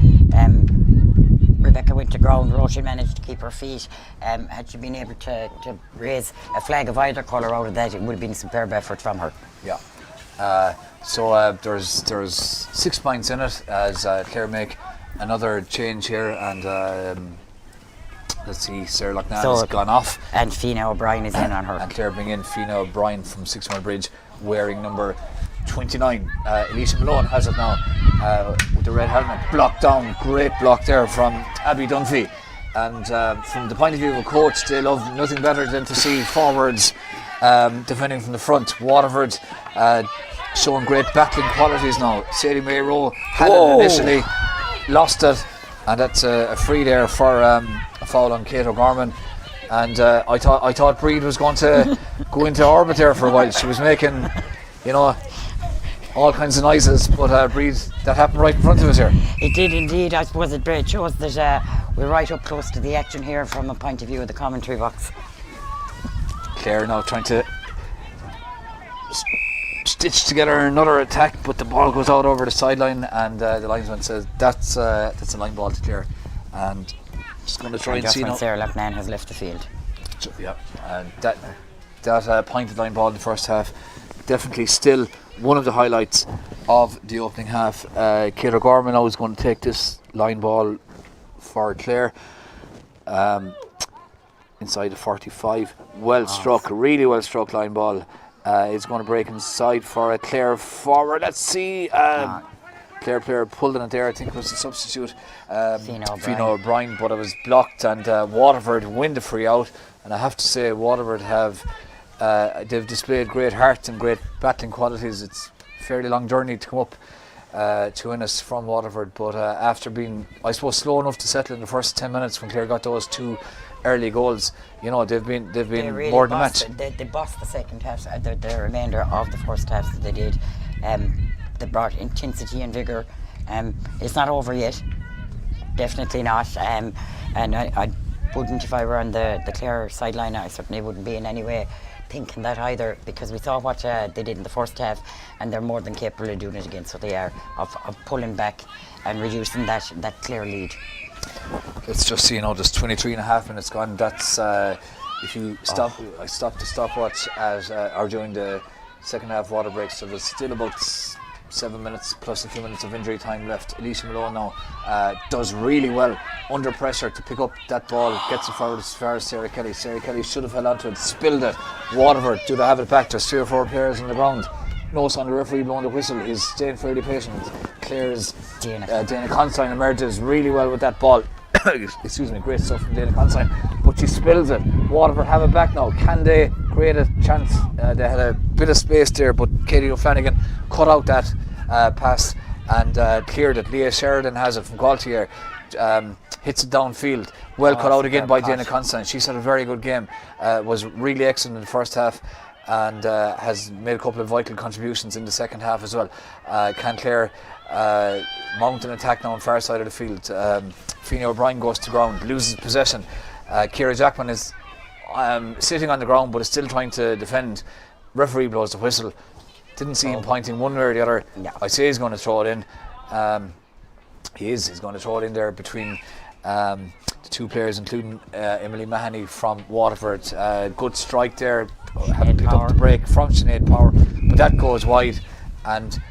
Rebecca went to ground. Roisin managed to keep her feet. Had she been able to raise a flag of either colour out of that, it would have been a superb effort from her. Yeah. So there's 6 points in it as Clare make another change here, and let's see, Sarah Loughnane has gone off. And Fiona O'Brien is in on her. And Clare bring in Fiona O'Brien from 6 Mile Bridge wearing number 29. Alicia Malone has it now with the red helmet. Blocked down, great block there from Abby Dunphy. And from the point of view of a coach, they love nothing better than to see forwards defending from the front. Waterford showing great battling qualities now. Sadie May Rowe had it initially, lost it, and that's a free there for a foul on Kate O'Gorman. And I thought Breed was going to go into orbit there for a while. She was making, all kinds of noises, but Breed, that happened right in front of us here. It did indeed. I suppose it shows that we're right up close to the action here from a point of view of the commentary box. Clare now trying to stitch together another attack, but the ball goes out over the sideline, and the linesman says that's a line ball to Clare, and just going to try and see now. Sarah Loughnane has left the field. Yeah, and that pointed line ball in the first half, definitely still one of the highlights of the opening half. Kate O'Gorman now is going to take this line ball for Clare. Inside the 45, struck, really well struck line ball. It's going to break inside for a Clare forward. Let's see. Clare player pulled in it there. I think it was the substitute, Fiona O'Brien, but it was blocked, and Waterford win the free out. And I have to say, Waterford they've displayed great heart and great battling qualities. It's a fairly long journey to come up to Innis from Waterford, but after being, I suppose, slow enough to settle in the first 10 minutes when Clare got those 2 early goals, they've been really more than a match. They bossed the second half, the remainder of the first half that they did. They brought intensity and vigour. It's not over yet, definitely not. And I wouldn't, if I were on the Clare sideline, I certainly wouldn't be in any way thinking that either, because we saw what they did in the first half, and they're more than capable of doing it again. So they are of pulling back and reducing that Clare lead. Let's just see, there's 23 and a half minutes gone. That's if you stop, I stopped the stopwatch or during the second half water break, so there's still about 7 minutes plus a few minutes of injury time left. Alicia Malone now does really well under pressure to pick up that ball, gets it forward as far as Sarah Kelly. Sarah Kelly should have held onto it, spilled it. Waterford, do they have it back? There's 3 or 4 players on the ground. No sign of the referee blowing the whistle. He's staying fairly patient. Clare's Dana Consign emerges really well with that ball. Excuse me, great stuff from Dana Consign, but she spills it. Waterford have it back now. Can they create a chance? They had a bit of space there, but Katie O'Flanagan cut out that pass and cleared it. Leah Sheridan has it from Gualtier, hits it downfield. Well cut out again by Dana Consign. She's had a very good game, was really excellent in the first half, and has made a couple of vital contributions in the second half as well. Can Clare mount an attack now on far side of the field? Fiona O'Brien goes to ground, loses possession. Ciara Jackman is sitting on the ground but is still trying to defend. Referee blows the whistle. Didn't see him pointing one way or the other. I say he's going to throw it in. He's going to throw it in there between the 2 players, including Emily Mahoney from Waterford. Good strike there, having picked up the break from Sinead Power, but that goes wide. And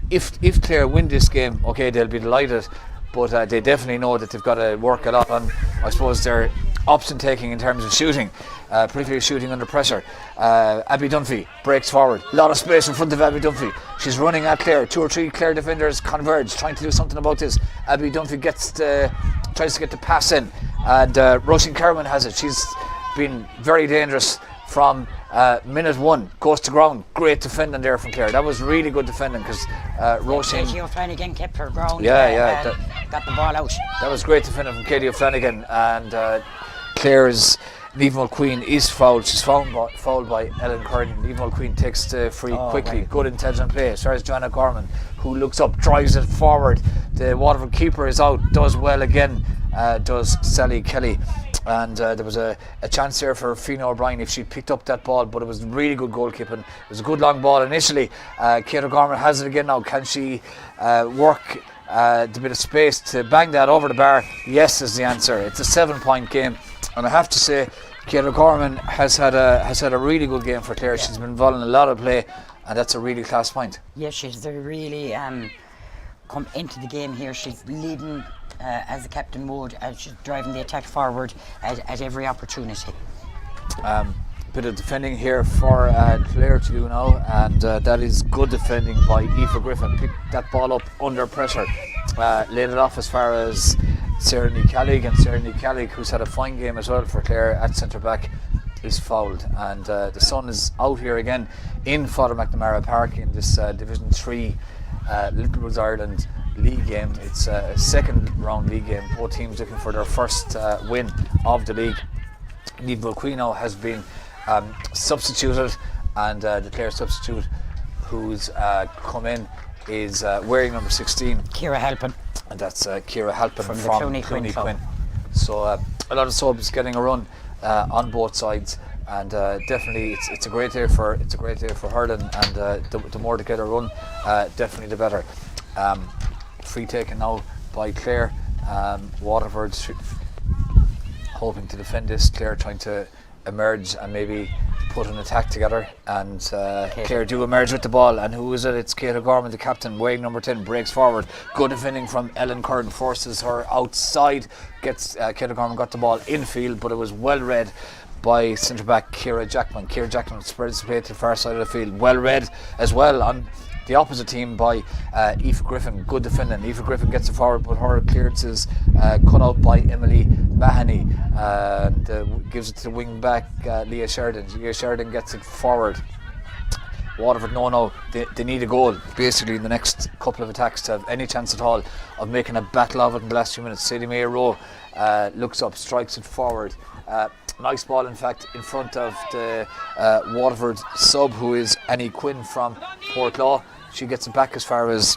if Clare win this game, okay, they'll be delighted, but they definitely know that they've got to work a lot on, I suppose, their option taking in terms of shooting, particularly shooting under pressure. Abby Dunphy breaks forward, a lot of space in front of Abby Dunphy. She's running at Clare, 2 or 3 Clare defenders converge, trying to do something about this. Abby Dunphy tries to get the pass in, and Roisin Kerwin has it. She's been very dangerous from minute 1, goes to ground. Great defending there from Clare. That was really good defending because Roisin. Katie O'Flanagan kept her ground. Got the ball out. That was great defending from Katie O'Flanagan, and Clare's Niamh Mulqueen is fouled. She's fouled by Ellen Curran. Niamh Mulqueen takes the free quickly. Right. Good intelligent play. As far as Joanna Gorman, who looks up, drives it forward. The Waterford keeper is out, does well again, does Sally Kelly. And there was a chance there for Fiona O'Brien if she picked up that ball, but it was really good goalkeeping. It was a good long ball initially. Kate O'Gorman has it again now. Can she work the bit of space to bang that over the bar? Yes is the answer. It's a 7-point game, and I have to say Kate O'Gorman has had a really good game for Clare. She's been involved in a lot of play, and that's a really class point. Yeah, she's really come into the game here. She's leading as a captain would, and she's driving the attack forward at every opportunity. Bit of defending here for Clare to do now, and that is good defending by Aoife Griffin. Picked that ball up under pressure, laid it off as far as Sarah Nicalig, and Sarah Nicalig, who's had a fine game as well for Clare at centre back, is fouled. And the sun is out here again in Father McNamara Park in this Division 3 Little Woods Ireland league game. It's a second round league game, both teams looking for their first win of the league. Niamh Mulqueen has been substituted, and the Clare substitute who's come in is wearing number 16, Ciara Halpin, and that's Ciara Halpin from Clooney Quinn. So a lot of subs getting a run on both sides, and definitely it's a great day for hurling, and the more to get a run, definitely the better. Free taken now by Clare. Waterford hoping to defend this. Clare trying to emerge and maybe put an attack together, and Clare do emerge with the ball. And who is it? It's Kate O'Gorman, the captain, wearing number 10, breaks forward. Good defending from Ellen Curran, forces her outside. Kate O'Gorman got the ball infield, but it was well read by centre back Ciara Jackman. Ciara Jackman spreads the play to the far side of the field. Well read as well on the opposite team by Aoife Griffin. Good defending. Aoife Griffin gets it forward, but her clearance is cut out by Emily Mahoney, and gives it to the wing back Leah Sheridan. Leah Sheridan gets it forward. Waterford they need a goal basically in the next couple of attacks to have any chance at all of making a battle of it in the last few minutes. Sadie May Rowe looks up, strikes it forward. Nice ball, in fact, in front of the Waterford sub, who is Annie Quinn from Portlaw. She gets it back as far as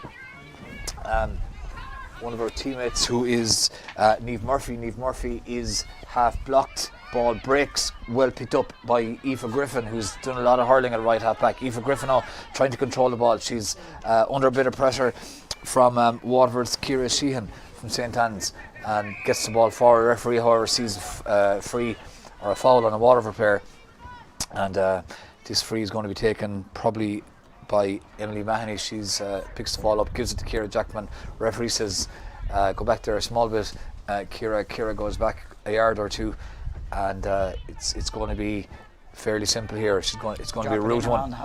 one of her teammates, who is Niamh Murphy. Niamh Murphy is half blocked. Ball breaks, well picked up by Aoife Griffin, who's done a lot of hurling at right half back. Aoife Griffin now trying to control the ball. She's under a bit of pressure from Waterford's Ciara Sheehan from St. Anne's, and gets the ball forward. Referee, however, sees free or a foul on a Waterford player, and this free is going to be taken probably by Emily Mahoney. She's picks the ball up, gives it to Ciara Jackman. Referee says go back there a small bit. Ciara goes back a yard or two, and it's going to be fairly simple here. It's going to be a route one.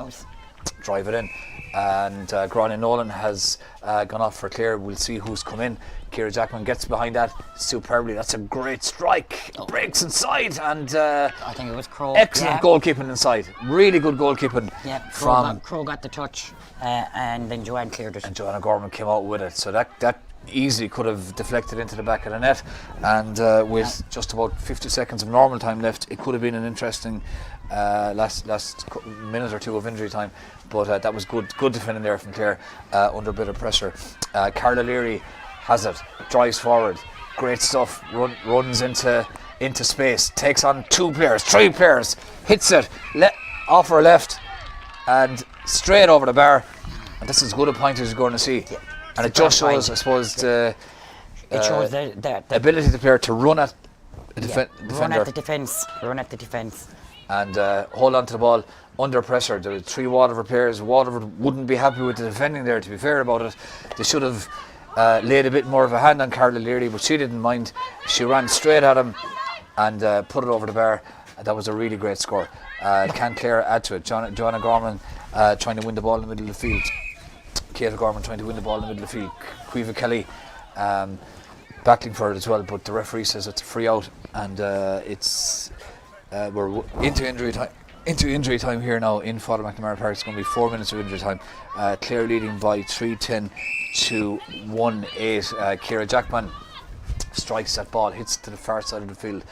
Drive it in, and Gráinne Nolan has gone off for Clare. We'll see who's come in. Ciara Jackman gets behind that superbly. That's a great strike. Breaks inside, and I think it was Crow. Excellent goalkeeping inside. Really good goalkeeping. Yeah, Crow got the touch, and then Joanne cleared it. And Joanna Gorman came out with it. So that easily could have deflected into the back of the net, and with just about 50 seconds of normal time left, it could have been an interesting last minute or two of injury time. But that was good defending there from Clare under a bit of pressure. Carla Leary has it, drives forward, great stuff, runs into space, takes on 3 players, hits it off her left and straight over the bar, and that's as good a point as you're going to see. Yeah, and it just shows, I suppose, the ability of the player to run at the defender. Run at the defence. And hold on to the ball under pressure. There were 3 Waterford players. Waterford wouldn't be happy with the defending there, to be fair about it. They should have laid a bit more of a hand on Carla Leary, but she didn't mind. She ran straight at him, and put it over the bar. That was a really great score. Can Clare add to it? Joanna Gorman trying to win the ball in the middle of the field. Kate Gorman trying to win the ball in the middle of the field. Caoimhe Kelly battling for it as well, but the referee says it's a free out, and we're into injury time. Into injury time here now in Father McNamara Park. It's going to be 4 minutes of injury time. Clare leading by 3-10 to 1-8. Ciara Jackman strikes that ball, hits to the far side of the field.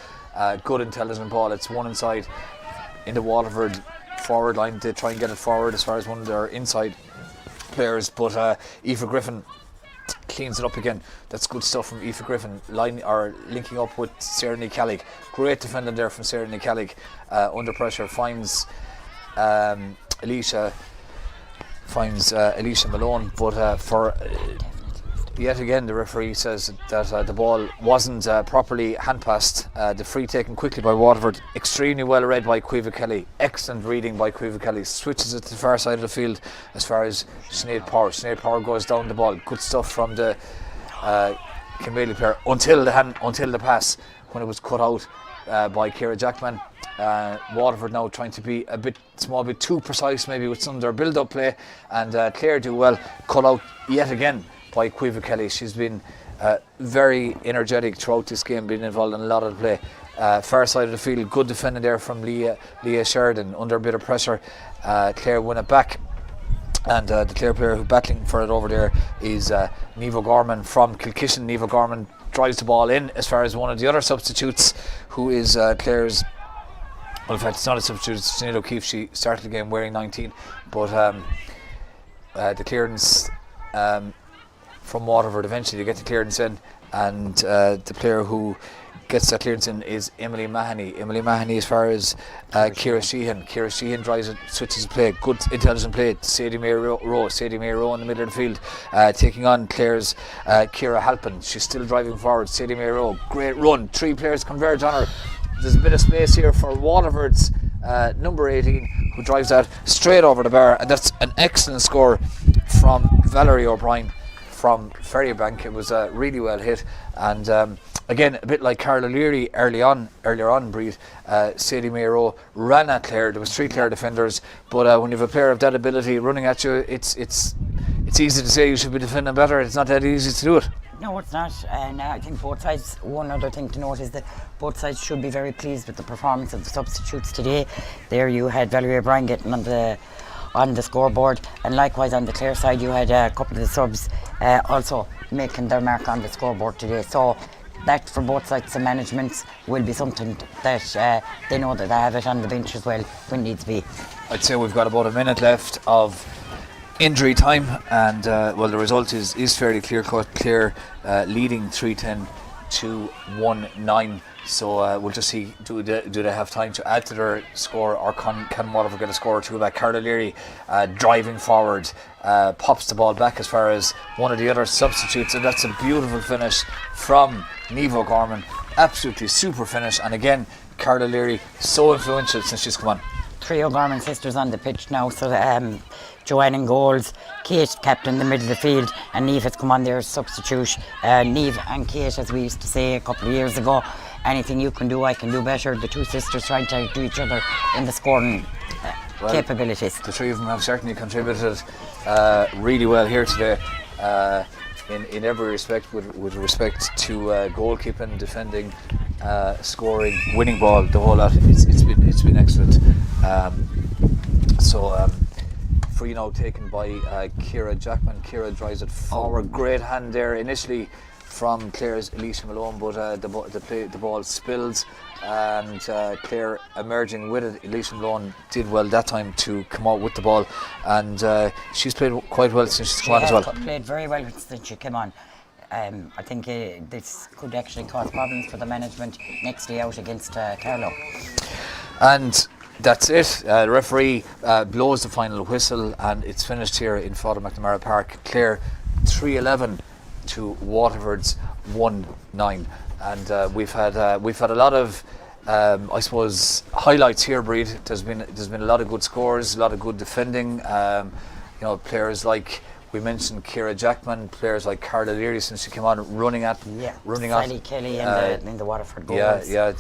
Good intelligent ball. It's one inside in the Waterford forward line to try and get it forward as far as one of their inside players, but Aoife Griffin cleans it up again. That's good stuff from Aoife Griffin, linking up with Sarah Nicalig. Great defending there from Sarah Nicalig. Under pressure finds Alicia Malone, but for yet again the referee says that the ball wasn't properly hand passed. The free taken quickly by Waterford, extremely well read by Caoimhe Kelly, excellent reading by Caoimhe Kelly, switches it to the far side of the field as far as Sinead Power goes down the ball. Good stuff from the Camogie player until the pass, when it was cut out by Ciara Jackman. Waterford now trying to be a bit too precise maybe with some of their build-up play, and Clare do well, cut out yet again by Caoimhe Kelly. She's been very energetic throughout this game, been involved in a lot of the play. Far side of the field, good defending there from Leah Sheridan under a bit of pressure. Clare win it back, and the Clare player who battling for it over there is Niamh Gorman from Kilkishen. Niamh Gorman drives the ball in as far as one of the other substitutes, who is Clare's, well, in fact it's not a substitute, it's Sinead O'Keefe. She started the game wearing 19, but the clearance from Waterford, eventually they get the clearance in, and the player who gets that clearance in is Emily Mahoney. As far as Ciara Sheehan drives it, switches the play, good intelligent play. Sadie May Rowe in the middle of the field, taking on Clare's Ciara Halpin. She's still driving forward. Sadie May Rowe, great run, 3 players converge on her. There's a bit of space here for Waterford's number 18, who drives that straight over the bar, and that's an excellent score from Valerie O'Brien from Ferrybank. It was really well hit, and again, a bit like Carla Leary earlier on, Breed, Sadie May Rowe ran at Clare. There was 3 Clare defenders, but when you have a player of that ability running at you, it's easy to say you should be defending better. It's not that easy to do it. No, it's not, and I think both sides, one other thing to note is that both sides should be very pleased with the performance of the substitutes today. There you had Valerie O'Brien getting on the scoreboard, and likewise on the Clare side you had a couple of the subs also making their mark on the scoreboard today. So that for both sides, the management will be something that they know that they have it on the bench as well when needs be. I'd say we've got about a minute left of injury time, and well, the result is fairly clear cut. Clare leading 3-10 to 1-9. So we'll just see, do they have time to add to their score, or can Waterford get a score or two back? Carla Leary driving forward, pops the ball back as far as one of the other substitutes, and that's a beautiful finish from Niamh Gorman. Absolutely super finish, and again Carla Leary so influential since she's come on. 3 O'Gorman sisters on the pitch now, so Joanne in goals, Kate captain the middle of the field, and Niamh has come on there as substitute. Niamh and Kate, as we used to say a couple of years ago, anything you can do, I can do better. The 2 sisters trying to do each other in the scoring capabilities. The 3 of them have certainly contributed really well here today, in every respect, with respect to goalkeeping, defending, scoring, winning ball, the whole lot. It's been excellent. Free now taken by Ciara Jackman. Ciara drives it forward. Great hand there initially from Clare's Alicia Malone, but the ball spills, and Clare emerging with it. Alicia Malone did well that time to come out with the ball, and she's played quite well since she's come on as well. Played very well since she came on. I think this could actually cause problems for the management next day out against Carlow. And that's it. The referee blows the final whistle, and it's finished here in Father McNamara Park. Clare 3-11 to Waterford's 1-9, and we've had a lot of I suppose highlights here, Breed. There's been a lot of good scores, a lot of good defending. Players like we mentioned Ciara Jackman, players like Carla Leary since she came on running at Sally Kelly in the Waterford goals. Yeah.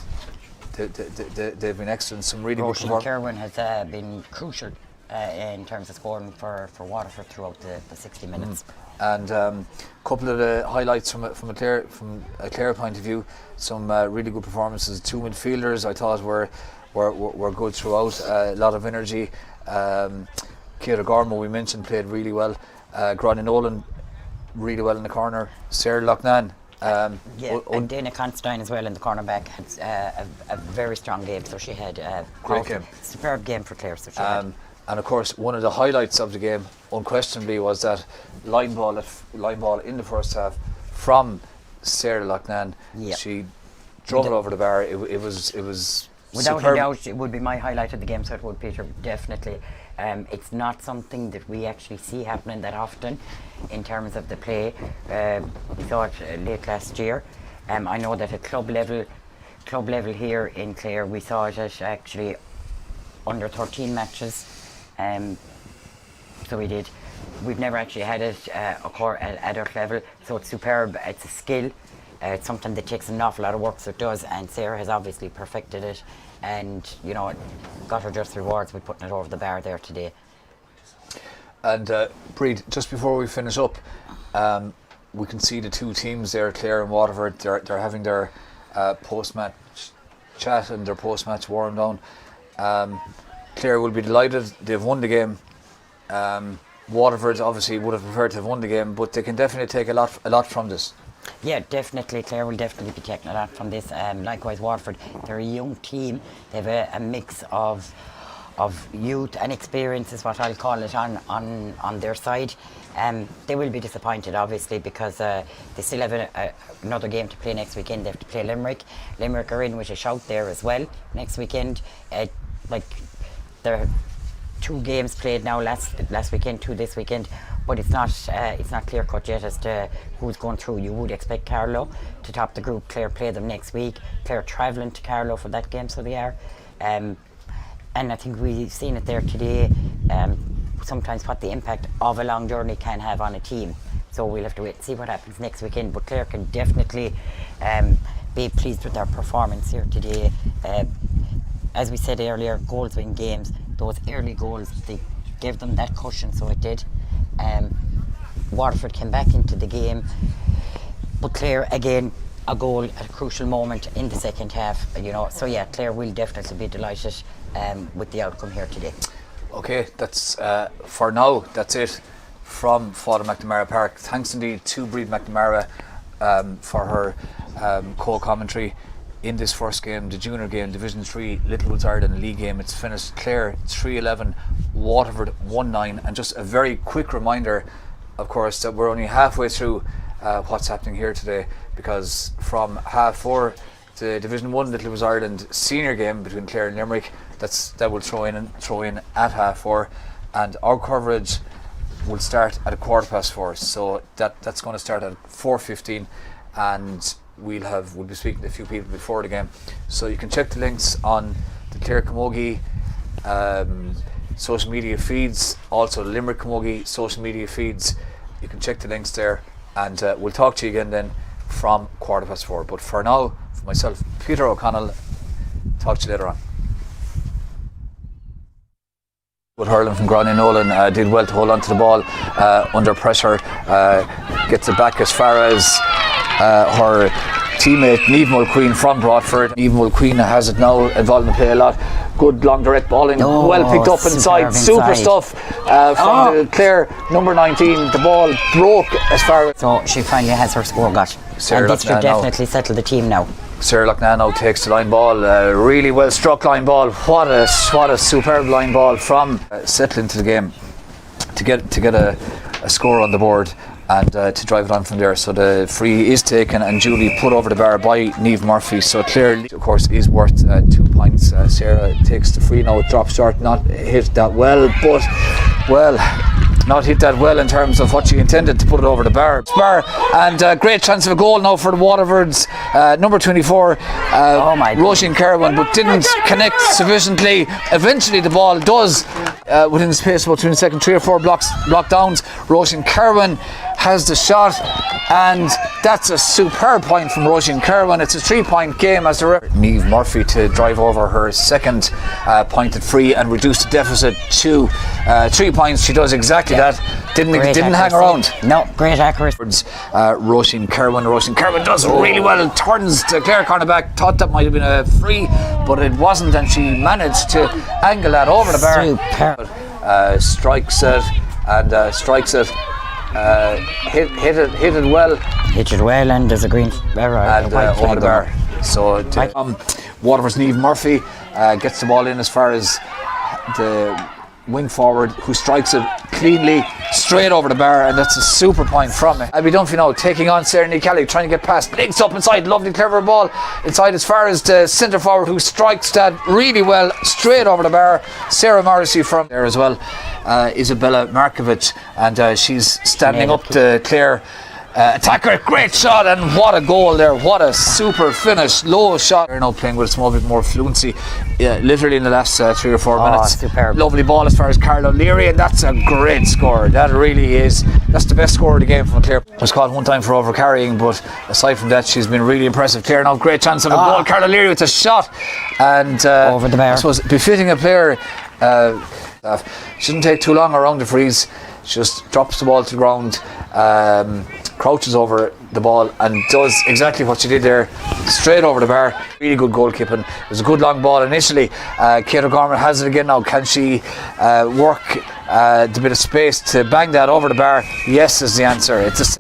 they've been excellent. Some really good Roisin performances. Kerwin has been crucial in terms of scoring for Waterford throughout the 60 minutes. And a couple of the highlights from a Clare point of view, some really good performances. 2 midfielders I thought were good throughout. A lot of energy. Ciara Gormo, we mentioned, played really well. Gráinne Nolan really well in the corner. Sarah Loughnane. And Dana Constantine as well in the cornerback had a very strong game, so she had a Great game. superb game for Clare. So she had. And of course, one of the highlights of the game, unquestionably, was that line ball in the first half from Sarah Loughnane. Yeah. She drove it over the bar. It was Without superb. a doubt, it would be my highlight of the game, so it would, Peter, definitely. It's not something that we actually see happening that often in terms of the play. We saw it late last year. I know that at club level here in Clare, we saw it at actually under 13 matches. So we did. We've never actually had it at adult level, so it's superb. It's a skill. It's something that takes an awful lot of work, so it does, and Sarah has obviously perfected it, and got her just rewards with putting it over the bar there today. And Breed, just before we finish up, we can see the two teams there, Clare and Waterford. They're having their post-match chat and their post-match warm down. Clare will be delighted. They've won the game. Waterford obviously would have preferred to have won the game, but they can definitely take a lot from this. Yeah, definitely. Clare will definitely be taking a lot from this. Likewise, Waterford, they're a young team. They have a mix of youth and experience, is what I'll call it, on their side. They will be disappointed, obviously, because they still have another game to play next weekend. They have to play Limerick. Limerick are in with a shout there as well next weekend. There are 2 games played now, last weekend, 2 this weekend, but it's not clear cut yet as to who's going through. You would expect Carlow to top the group. Clare play them next week. Clare travelling to Carlow for that game, so they are. And I think we've seen it there today. Sometimes what the impact of a long journey can have on a team. So we'll have to wait and see what happens next weekend. But Clare can definitely be pleased with their performance here today. As we said earlier, goals win games. Those early goals, they gave them that cushion, so it did. Waterford came back into the game, but Clare again, a goal at a crucial moment in the second half. So yeah, Clare will definitely be delighted with the outcome here today. Okay, that's for now. That's it from Fáilte McNamara Park. Thanks indeed to Breed McNamara for her co-commentary in this first game, the junior game, Division 3, Littlewoods Ireland League game. It's finished Clare 3-11, Waterford 1-9. And just a very quick reminder, of course, that we're only halfway through what's happening here today, because from 4:30, the Division 1 Littlewoods Ireland senior game between Clare and Limerick, that will throw in at 4:30, and our coverage will start at 4:15. So that's going to start at 4:15, and we'll be speaking to a few people before the game. So you can check the links on the Clare Camogie social media feeds, also the Limerick Camogie social media feeds. You can check the links there, and we'll talk to you again then from 4:15. But for now, for myself, Peter O'Connell, talk to you later on. But hurling from Gráinne Nolan did well to hold on to the ball under pressure, gets it back as far as her teammate Niamh Mulqueen from Broadford. Niamh Mulqueen has it now, involved in the play a lot. Good long direct ball in, well picked up inside. Super stuff from the Clare number 19. The ball broke as far as. So she finally has her score got. Sarah and this should definitely settle the team now. Sarah Loughnane now takes the line ball, really well struck line ball. What a superb line ball from settling to the game to get a score on the board and to drive it on from there. So the free is taken and duly put over the bar by Niamh Murphy. So Clare, of course, is worth 2 points. Sarah takes the free now, it drops short, not hit that well, but not hit that well in terms of what she intended to put it over the bar. And great chance of a goal now for the Waterfords. Number 24, Roisin Kerwin, but didn't connect sufficiently. Eventually the ball does, within the space of about 2 seconds, 3 or 4 block downs. Roisin Kerwin has the shot, and that's a superb point from Roisin Kerwin. It's a 3-point game as the Niamh Murphy to drive over her second pointed free and reduce the deficit to 3 points. She does exactly that. Didn't hang around. No, great accuracy. Roisin Kerwin. Roisin Kerwin does really well. Turns the Clare cornerback. Thought that might have been a free, but it wasn't, and she managed to angle that over the bar. Superb. Strikes it and strikes it. Hit it well. Hit it well, and there's a green and over the bar. So Waterford's Niamh Murphy gets the ball in as far as the wing forward, who strikes it cleanly straight over the bar, and that's a super point from it. Abby Dunphy now taking on Sarah Kelly, trying to get past, links up inside, lovely clever ball inside as far as the centre forward, who strikes that really well straight over the bar. Sarah Morrissey from there as well. Isabella Markovic, and she's standing up to Clare attacker. Great shot, and what a goal there. What a super finish. Low shot. They're now playing with a small bit more fluency, literally in the last 3 or 4 minutes. Superb. Lovely ball as far as Carla O'Leary, and that's a great score. That really is. That's the best score of the game from Clare. Was caught one time for overcarrying, but aside from that, she's been really impressive. Clare now, great chance of a goal. Carla O'Leary with a shot, and over the bar. I suppose befitting a player. Shouldn't take too long around the freeze. She just drops the ball to the ground, crouches over the ball, and does exactly what she did there, straight over the bar. Really good goalkeeping. It was a good long ball initially. Kate O'Gorman has it again now. Can she work the bit of space to bang that over the bar? Yes is the answer. It just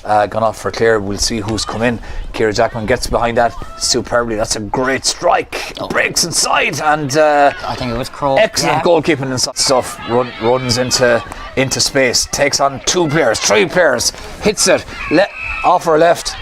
has gone off for Clare. We'll see who's come in. Ciara Jackman gets behind that superbly. That's a great strike. Breaks inside, and I think it was Crow. Excellent goalkeeping inside stuff. Runs into space. Takes on 2 players, 3 players. Hits it off her left.